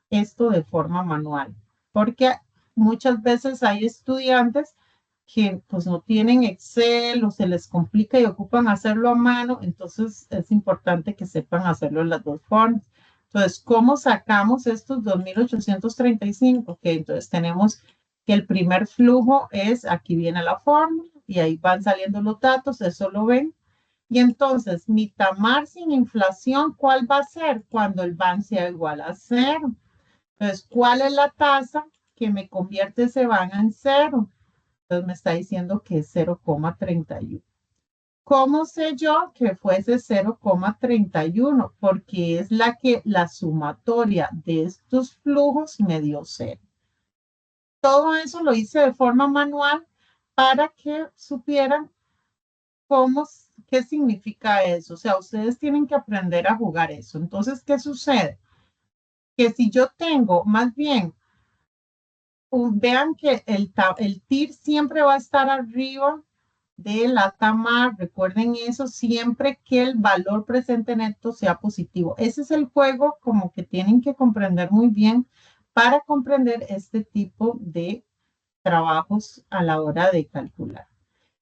esto de forma manual, porque muchas veces hay estudiantes que pues no tienen Excel o se les complica y ocupan hacerlo a mano, entonces es importante que sepan hacerlo en las dos formas. Entonces, ¿cómo sacamos estos 2,835? Ok, entonces tenemos que el primer flujo es, aquí viene la fórmula y ahí van saliendo los datos, eso lo ven. Y entonces, mi TAMAR sin inflación, ¿cuál va a ser? Cuando el BAN sea igual a 0. Entonces, ¿cuál es la tasa que me convierte ese BAN en 0? Entonces, me está diciendo que es 0,31. ¿Cómo sé yo que fuese 0,31? Porque es la sumatoria de estos flujos me dio 0. Todo eso lo hice de forma manual para que supieran qué significa eso. O sea, ustedes tienen que aprender a jugar eso. Entonces, ¿qué sucede? Que si yo tengo, más bien, vean que el TIR siempre va a estar arriba de la TAMAR. Recuerden eso, siempre que el valor presente neto sea positivo. Ese es el juego como que tienen que comprender muy bien para comprender este tipo de trabajos a la hora de calcular.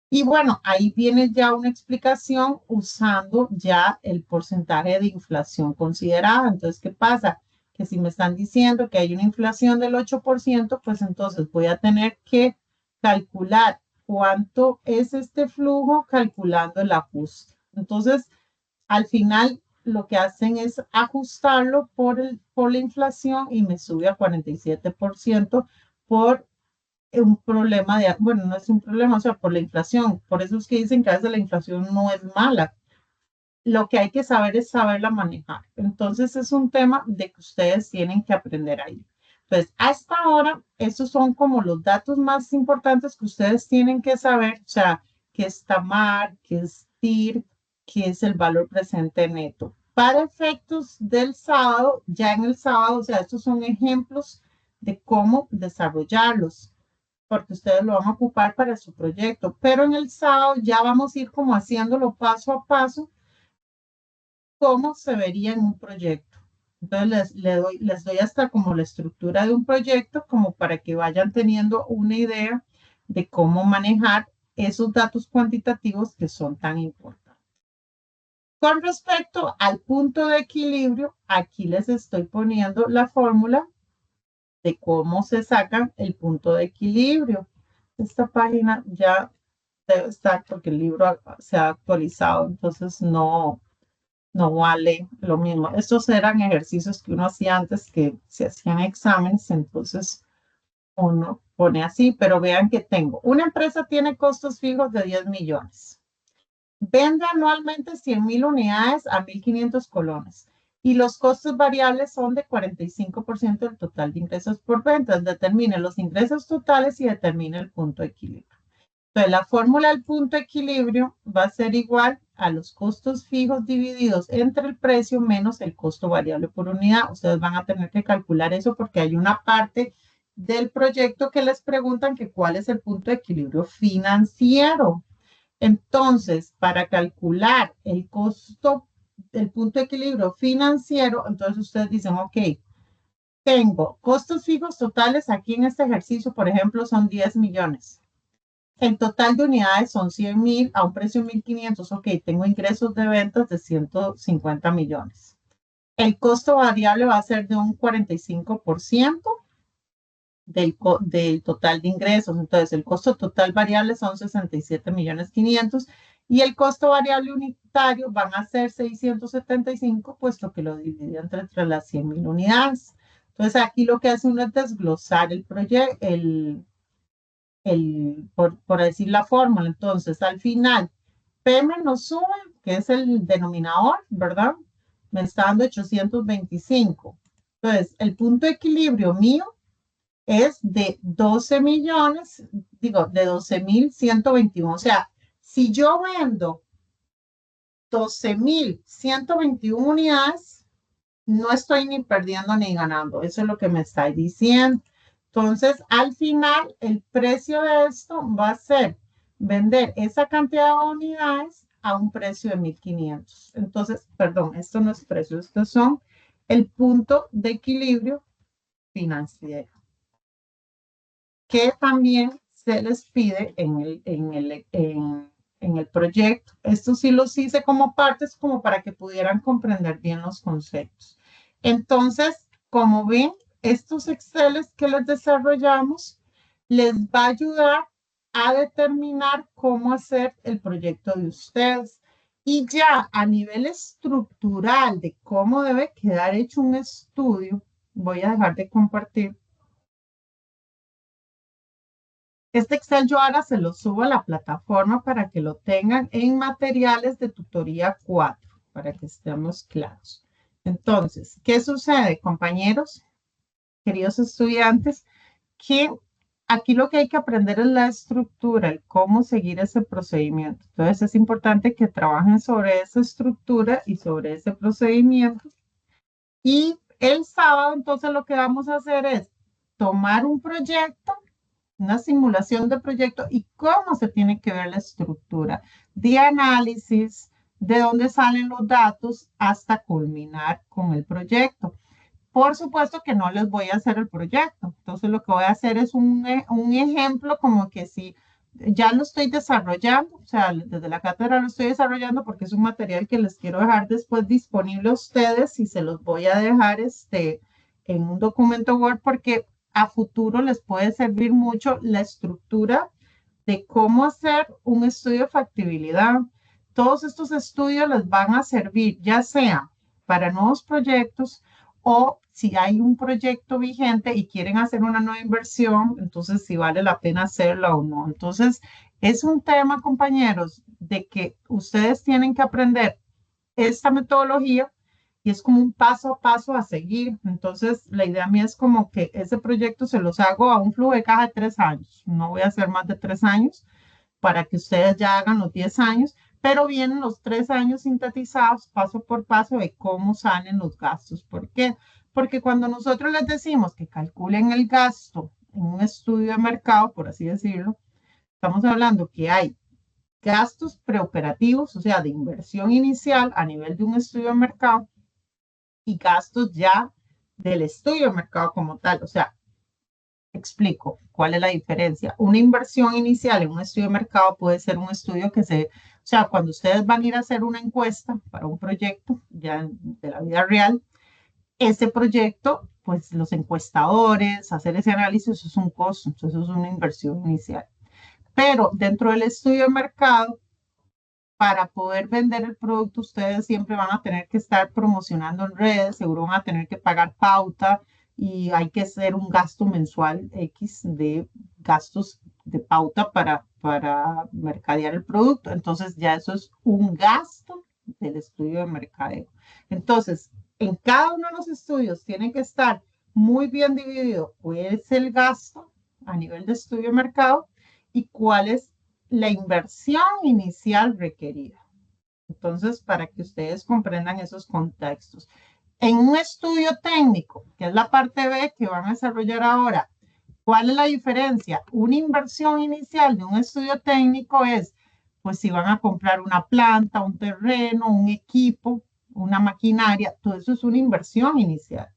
Y bueno, ahí viene ya una explicación usando ya el porcentaje de inflación considerada. Entonces, ¿qué pasa? Que si me están diciendo que hay una inflación del 8%, pues entonces voy a tener que calcular cuánto es este flujo calculando el ajuste. Entonces, al final lo que hacen es ajustarlo por la inflación y me sube a 47% por un problema de, bueno, no es un problema, o sea, por la inflación. Por eso es que dicen que a veces la inflación no es mala. Lo que hay que saber es saberla manejar. Entonces es un tema de que ustedes tienen que aprender ahí. Entonces, hasta ahora, esos son como los datos más importantes que ustedes tienen que saber, o sea, qué es TAMAR, qué es TIR, qué es el valor presente neto. Para efectos del sábado, ya en el sábado, o sea, estos son ejemplos de cómo desarrollarlos porque ustedes lo van a ocupar para su proyecto. Pero en el sábado ya vamos a ir como haciéndolo paso a paso, cómo se vería en un proyecto. Entonces les doy hasta como la estructura de un proyecto, como para que vayan teniendo una idea de cómo manejar esos datos cuantitativos que son tan importantes. Con respecto al punto de equilibrio, aquí les estoy poniendo la fórmula de cómo se saca el punto de equilibrio. Esta página ya debe estar porque el libro se ha actualizado, entonces no vale lo mismo. Estos eran ejercicios que uno hacía antes que se hacían exámenes, entonces uno pone así, pero vean que tengo. Una empresa tiene costos fijos de 10 millones. Vende anualmente 100,000 unidades a 1,500 colones y los costos variables son de 45% del total de ingresos por ventas. Determine los ingresos totales y determine el punto de equilibrio. Entonces, la fórmula del punto de equilibrio va a ser igual a los costos fijos divididos entre el precio menos el costo variable por unidad. Ustedes van a tener que calcular eso porque hay una parte del proyecto que les preguntan que cuál es el punto de equilibrio financiero. Entonces, para calcular el costo, el punto de equilibrio financiero, entonces ustedes dicen, ok, tengo costos fijos totales aquí en este ejercicio, por ejemplo, son 10 millones. El total de unidades son 100,000 a un precio de 1,500. Ok, tengo ingresos de ventas de 150 millones. El costo variable va a ser de un 45% del total de ingresos. Entonces, el costo total variable son 67,500,000 y el costo variable unitario van a ser 675, puesto que lo divide entre las 100,000 unidades. Entonces, aquí lo que hace uno es desglosar el proyecto, por decir la fórmula. Entonces, al final, P menos V, que es el denominador, ¿verdad? Me está dando 825. Entonces, el punto de equilibrio mío es de 12 millones, digo, de 12,121. O sea, si yo vendo 12,121 unidades, no estoy ni perdiendo ni ganando. Eso es lo que me está diciendo. Entonces, al final, el precio de esto va a ser vender esa cantidad de unidades a un precio de 1,500. Entonces, perdón, esto no es precio, estos son el punto de equilibrio financiero, que también se les pide en el proyecto. Esto sí los hice como partes, como para que pudieran comprender bien los conceptos. Entonces, como ven, estos Exceles que les desarrollamos les va a ayudar a determinar cómo hacer el proyecto de ustedes. Y ya a nivel estructural de cómo debe quedar hecho un estudio, voy a dejar de compartir. Este Excel yo ahora se lo subo a la plataforma para que lo tengan en materiales de tutoría 4, para que estemos claros. Entonces, ¿qué sucede, compañeros, queridos estudiantes? Que aquí lo que hay que aprender es la estructura, el cómo seguir ese procedimiento. Entonces, es importante que trabajen sobre esa estructura y sobre ese procedimiento. Y el sábado, entonces, lo que vamos a hacer es tomar un proyecto, una simulación de proyecto y cómo se tiene que ver la estructura de análisis, de dónde salen los datos hasta culminar con el proyecto. Por supuesto que no les voy a hacer el proyecto. Entonces lo que voy a hacer es un ejemplo como que si ya lo estoy desarrollando, o sea, desde la cátedra lo estoy desarrollando porque es un material que les quiero dejar después disponible a ustedes y se los voy a dejar en un documento Word porque a futuro les puede servir mucho la estructura de cómo hacer un estudio de factibilidad. Todos estos estudios les van a servir, ya sea para nuevos proyectos o si hay un proyecto vigente y quieren hacer una nueva inversión, entonces si vale la pena hacerla o no. Entonces, es un tema, compañeros, de que ustedes tienen que aprender esta metodología y es como un paso a paso a seguir. Entonces, la idea mía es como que ese proyecto se los hago a un flujo de caja de 3 años. No voy a hacer más de 3 años para que ustedes ya hagan los 10 años, pero vienen los 3 años sintetizados paso por paso de cómo salen los gastos. ¿Por qué? Porque cuando nosotros les decimos que calculen el gasto en un estudio de mercado, por así decirlo, estamos hablando que hay gastos preoperativos, o sea, de inversión inicial a nivel de un estudio de mercado y gastos ya del estudio de mercado como tal. O sea, explico cuál es la diferencia. Una inversión inicial en un estudio de mercado puede ser un estudio o sea, cuando ustedes van a ir a hacer una encuesta para un proyecto ya de la vida real, ese proyecto, pues los encuestadores, hacer ese análisis, eso es un costo, eso es una inversión inicial. Pero dentro del estudio de mercado, para poder vender el producto, ustedes siempre van a tener que estar promocionando en redes, seguro van a tener que pagar pauta y hay que hacer un gasto mensual X de gastos de pauta para mercadear el producto. Entonces ya eso es un gasto del estudio de mercadeo. Entonces, en cada uno de los estudios tiene que estar muy bien dividido cuál es el gasto a nivel de estudio de mercado y cuál es la inversión inicial requerida. Entonces, para que ustedes comprendan esos contextos. En un estudio técnico, que es la parte B que van a desarrollar ahora, ¿cuál es la diferencia? Una inversión inicial de un estudio técnico es, pues si van a comprar una planta, un terreno, un equipo, una maquinaria, todo eso es una inversión inicial.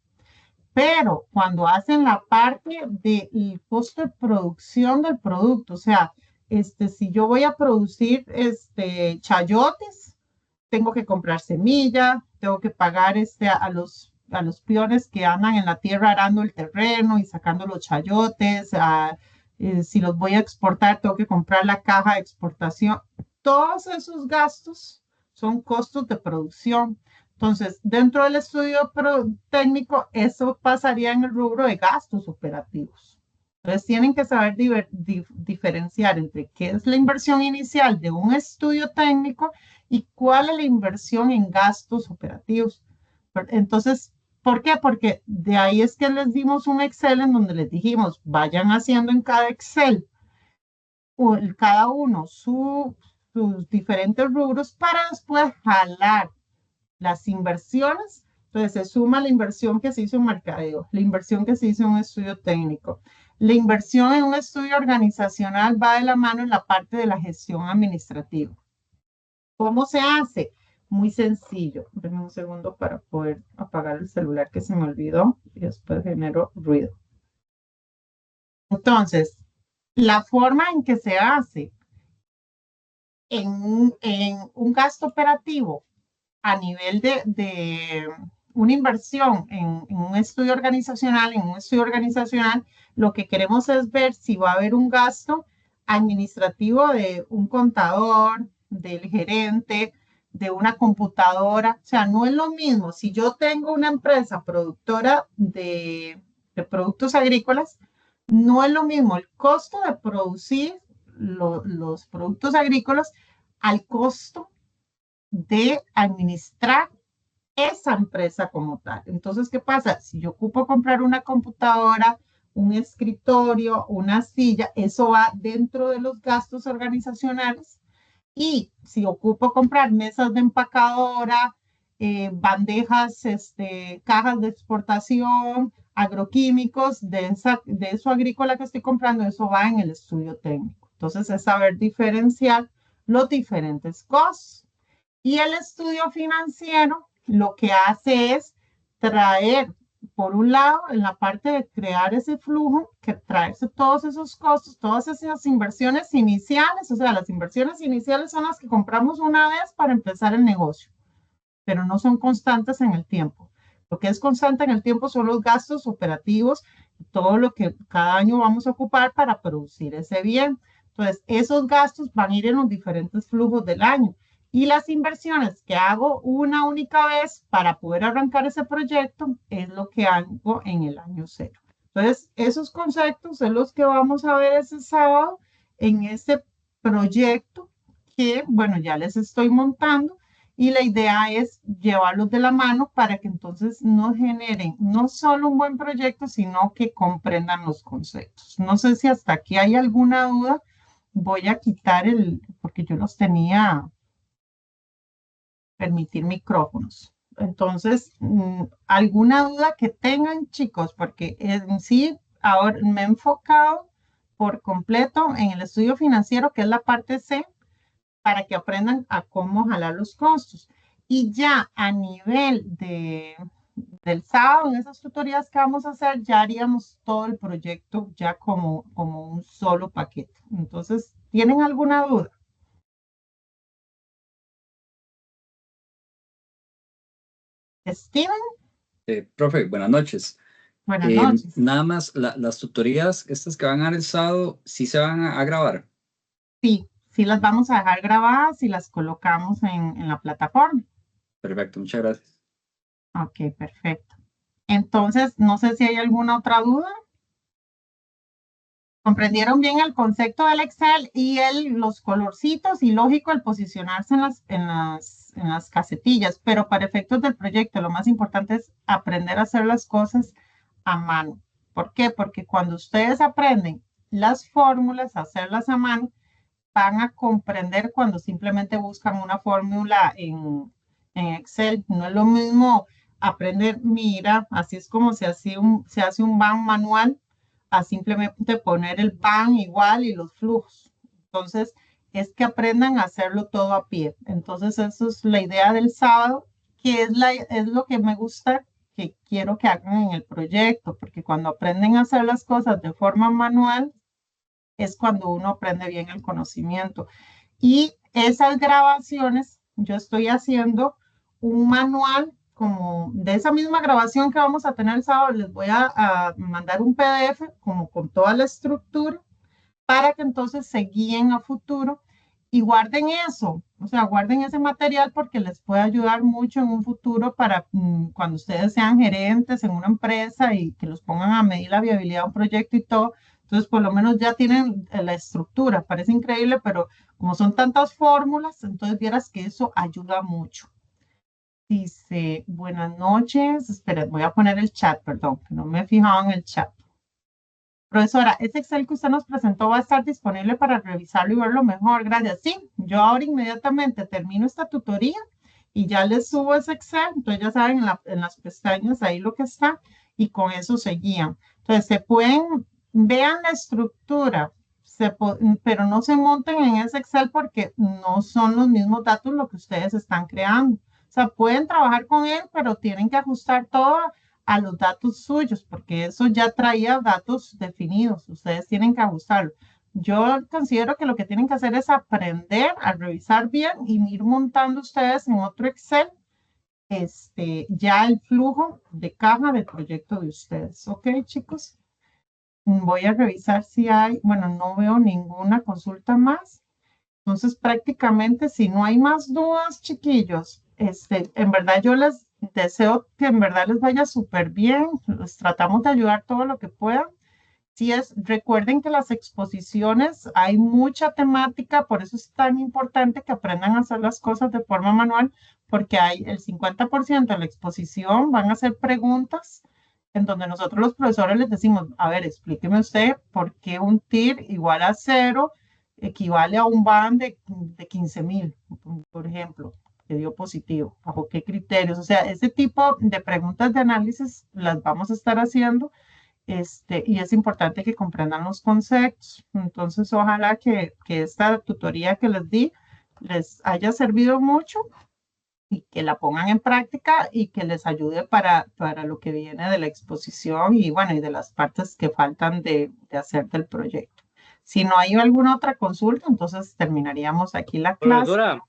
Pero cuando hacen la parte del costo de producción del producto, o sea, si yo voy a producir chayotes, tengo que comprar semilla, tengo que pagar a los peones que andan en la tierra arando el terreno y sacando los chayotes, si los voy a exportar, tengo que comprar la caja de exportación. Todos esos gastos son costos de producción. Entonces, dentro del estudio técnico, eso pasaría en el rubro de gastos operativos. Entonces, tienen que saber diferenciar entre qué es la inversión inicial de un estudio técnico y cuál es la inversión en gastos operativos. Entonces, ¿por qué? Porque de ahí es que les dimos un Excel en donde les dijimos, vayan haciendo en cada Excel, cada uno sus diferentes rubros para después jalar las inversiones. Entonces se suma la inversión que se hizo en mercadeo, la inversión que se hizo en un estudio técnico. La inversión en un estudio organizacional va de la mano en la parte de la gestión administrativa. ¿Cómo se hace? Muy sencillo. Denme un segundo para poder apagar el celular que se me olvidó y después genero ruido. Entonces, la forma en que se hace en un gasto operativo a nivel de una inversión en un estudio organizacional, lo que queremos es ver si va a haber un gasto administrativo de un contador, del gerente, de una computadora. O sea, no es lo mismo si yo tengo una empresa productora de productos agrícolas, no es lo mismo el costo de producir los productos agrícolas al costo de administrar esa empresa como tal. Entonces, ¿qué pasa? Si yo ocupo comprar una computadora, un escritorio, una silla, eso va dentro de los gastos organizacionales. Y si ocupo comprar mesas de empacadora, bandejas, cajas de exportación, agroquímicos, de eso agrícola que estoy comprando, eso va en el estudio técnico. Entonces, es saber diferenciar los diferentes costos. Y el estudio financiero lo que hace es traer por un lado, en la parte de crear ese flujo, que traerse todos esos costos, todas esas inversiones iniciales, o sea, las inversiones iniciales son las que compramos una vez para empezar el negocio, pero no son constantes en el tiempo. Lo que es constante en el tiempo son los gastos operativos, todo lo que cada año vamos a ocupar para producir ese bien. Entonces, esos gastos van a ir en los diferentes flujos del año. Y las inversiones que hago una única vez para poder arrancar ese proyecto es lo que hago en el año cero. Entonces, esos conceptos son los que vamos a ver ese sábado en este proyecto que, bueno, ya les estoy montando y la idea es llevarlos de la mano para que entonces nos generen no solo un buen proyecto, sino que comprendan los conceptos. No sé si hasta aquí hay alguna duda. Voy a quitar porque yo los tenía, permitir micrófonos. Entonces, alguna duda que tengan, chicos, porque en sí ahora me he enfocado por completo en el estudio financiero, que es la parte C, para que aprendan a cómo jalar los costos. Y ya a nivel del sábado, en esas tutorías que vamos a hacer, ya haríamos todo el proyecto ya como un solo paquete. Entonces, ¿tienen alguna duda? Steven, Profe, buenas noches. buenas noches. Nada más, las tutorías, estas que van a dar el sábado, sí se van a grabar. Sí, sí las vamos a dejar grabadas y las colocamos en la plataforma. Perfecto, muchas gracias. Ok, perfecto. Entonces, no sé si hay alguna otra duda. Comprendieron bien el concepto del Excel y los colorcitos y lógico el posicionarse en las casetillas, pero para efectos del proyecto lo más importante es aprender a hacer las cosas a mano. ¿Por qué? Porque cuando ustedes aprenden las fórmulas, hacerlas a mano, van a comprender cuando simplemente buscan una fórmula en Excel. No es lo mismo aprender, mira, así es como se hace un BAN manual, a simplemente poner el BAN igual y los flujos. Entonces, es que aprendan a hacerlo todo a pie. Entonces, eso es la idea del sábado, que es lo que me gusta, que quiero que hagan en el proyecto, porque cuando aprenden a hacer las cosas de forma manual, es cuando uno aprende bien el conocimiento. Y esas grabaciones, yo estoy haciendo un manual como de esa misma grabación que vamos a tener el sábado, les voy a mandar un PDF como con toda la estructura para que entonces se guíen a futuro y guarden eso, o sea, guarden ese material porque les puede ayudar mucho en un futuro para cuando ustedes sean gerentes en una empresa y que los pongan a medir la viabilidad de un proyecto y todo. Entonces, por lo menos ya tienen la estructura. Parece increíble, pero como son tantas fórmulas, entonces vieras que eso ayuda mucho. Dice, buenas noches. Espera, voy a poner el chat, perdón, que no me he fijado en el chat. Profesora, ese Excel que usted nos presentó va a estar disponible para revisarlo y verlo mejor. Gracias. Sí, yo ahora inmediatamente termino esta tutoría y ya les subo ese Excel. Entonces ya saben en las pestañas ahí lo que está y con eso se guían. Entonces vean la estructura, pero no se monten en ese Excel porque no son los mismos datos lo que ustedes están creando. O sea, pueden trabajar con él, pero tienen que ajustar todo a los datos suyos, porque eso ya traía datos definidos. Ustedes tienen que ajustarlo. Yo considero que lo que tienen que hacer es aprender a revisar bien y ir montando ustedes en otro Excel ya el flujo de caja del proyecto de ustedes. ¿Ok, chicos? Voy a revisar si hay, bueno, no veo ninguna consulta más. Entonces, prácticamente, si no hay más dudas, chiquillos, en verdad yo les deseo que en verdad les vaya súper bien. Les tratamos de ayudar todo lo que puedan. Recuerden que las exposiciones hay mucha temática, por eso es tan importante que aprendan a hacer las cosas de forma manual, porque hay el 50% de la exposición van a ser preguntas en donde nosotros los profesores les decimos, a ver, explíqueme usted por qué un TIR igual a cero equivale a un BAN de 15,000, por ejemplo, que dio positivo, bajo qué criterios. O sea, ese tipo de preguntas de análisis las vamos a estar haciendo y es importante que comprendan los conceptos. Entonces, ojalá que esta tutoría que les di les haya servido mucho y que la pongan en práctica y que les ayude para lo que viene de la exposición y bueno, y de las partes que faltan de hacer del proyecto. Si no hay alguna otra consulta, entonces terminaríamos aquí la clase. Profesora,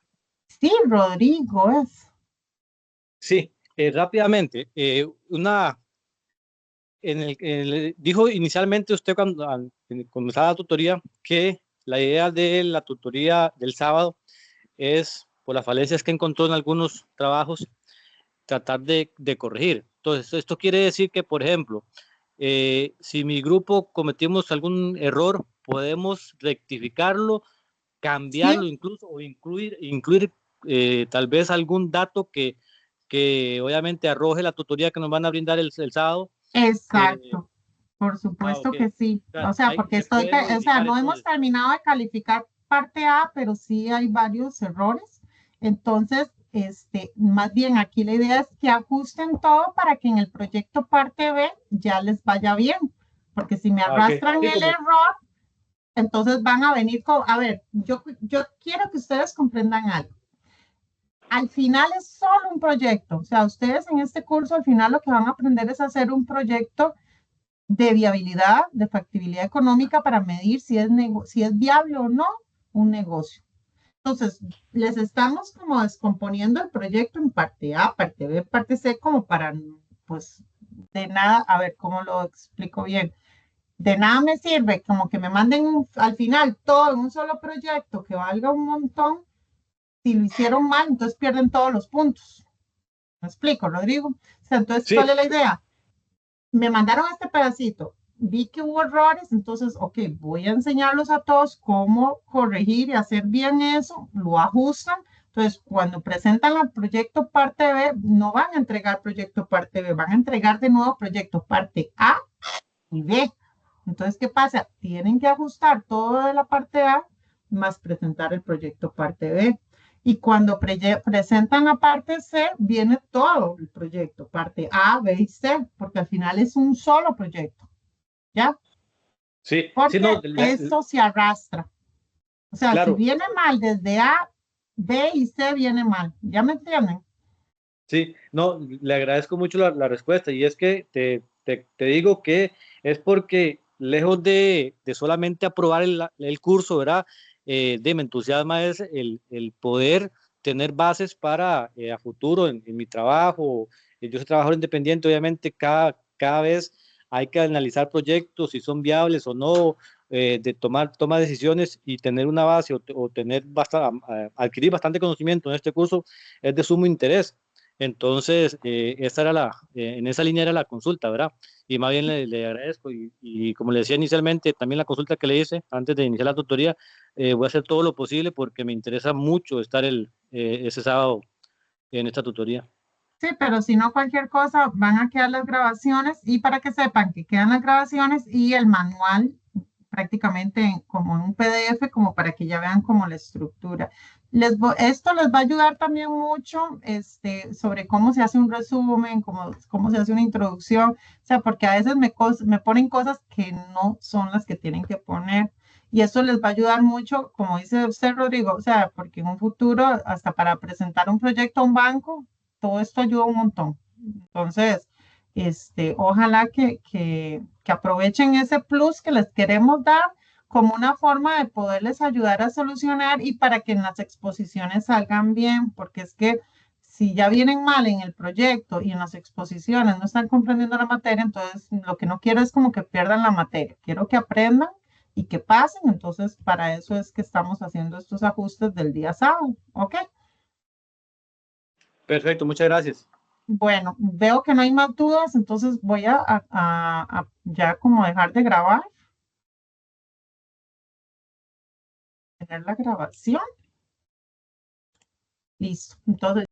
Sí, Rodrigo, sí, rápidamente, dijo inicialmente usted cuando comenzaba la tutoría que la idea de la tutoría del sábado es, por las falencias que encontró en algunos trabajos, tratar de corregir. Entonces, esto quiere decir que, por ejemplo, si mi grupo cometimos algún error, podemos rectificarlo, cambiarlo sí, incluso o incluir tal vez algún dato que obviamente arroje la tutoría que nos van a brindar el sábado. exacto. Por supuesto Okay. que sí. O sea, O sea, porque se puede o sea, modificar no hemos entonces. terminado de calificar parte A, pero sí hay varios errores. Entonces, más bien aquí la idea es que ajusten todo para que en el proyecto parte B ya les vaya bien. Porque si me Okay. arrastran Sí, el como, error, entonces van a venir con, a ver, yo quiero que ustedes comprendan algo. Al final es solo un proyecto. O sea, ustedes en este curso al final lo que van a aprender es hacer un proyecto de viabilidad, de factibilidad económica para medir si es viable o no un negocio. Entonces, les estamos como descomponiendo el proyecto en parte A, parte B, parte C, como para, pues, de nada, a ver cómo lo explico bien. De nada me sirve como que me manden al final todo en un solo proyecto que valga un montón. Si lo hicieron mal, entonces pierden todos los puntos. ¿Me explico, Rodrigo? O sea, entonces, sí, ¿cuál es la idea? Me mandaron este pedacito, vi que hubo errores, entonces, ok, voy a enseñarlos a todos cómo corregir y hacer bien eso, lo ajustan. Entonces, cuando presentan el proyecto parte B, no van a entregar proyecto parte B, van a entregar de nuevo proyecto parte A y B. Entonces, ¿qué pasa? Tienen que ajustar todo de la parte A más presentar el proyecto parte B. Y cuando presentan la parte C, viene todo el proyecto, parte A, B y C, porque al final es un solo proyecto, ¿ya? sí, sí, Porque no, esto se arrastra. O sea, si claro, viene mal desde A, B y C viene mal. ¿Ya me entienden? sí, no, le agradezco mucho la respuesta y es que te digo que es porque lejos de solamente aprobar el curso, ¿verdad? Me entusiasma es el poder tener bases para a futuro en mi trabajo. Yo soy trabajador independiente, obviamente cada vez hay que analizar proyectos, si son viables o no, de tomar decisiones y tener una base o tener adquirir bastante conocimiento en este curso es de sumo interés. Entonces, esta era en esa línea era la consulta, ¿verdad? Y más bien le agradezco y como le decía inicialmente, también la consulta que le hice antes de iniciar la tutoría, voy a hacer todo lo posible porque me interesa mucho estar ese sábado en esta tutoría. Sí, pero si no cualquier cosa, van a quedar las grabaciones y para que sepan que quedan las grabaciones y el manual prácticamente como en un PDF, como para que ya vean como la estructura. Esto les va a ayudar también mucho sobre cómo se hace un resumen, cómo se hace una introducción, o sea, porque a veces me ponen cosas que no son las que tienen que poner. Y eso les va a ayudar mucho, como dice usted, Rodrigo, o sea, porque en un futuro, hasta para presentar un proyecto a un banco, todo esto ayuda un montón. Entonces, ojalá que aprovechen ese plus que les queremos dar como una forma de poderles ayudar a solucionar y para que en las exposiciones salgan bien, porque es que si ya vienen mal en el proyecto y en las exposiciones no están comprendiendo la materia, entonces lo que no quiero es como que pierdan la materia, quiero que aprendan y que pasen, entonces para eso es que estamos haciendo estos ajustes del día sábado, ¿ok? Perfecto, muchas gracias. Bueno, veo que no hay más dudas, entonces voy a ya como dejar de grabar, tener la grabación. Listo. Entonces,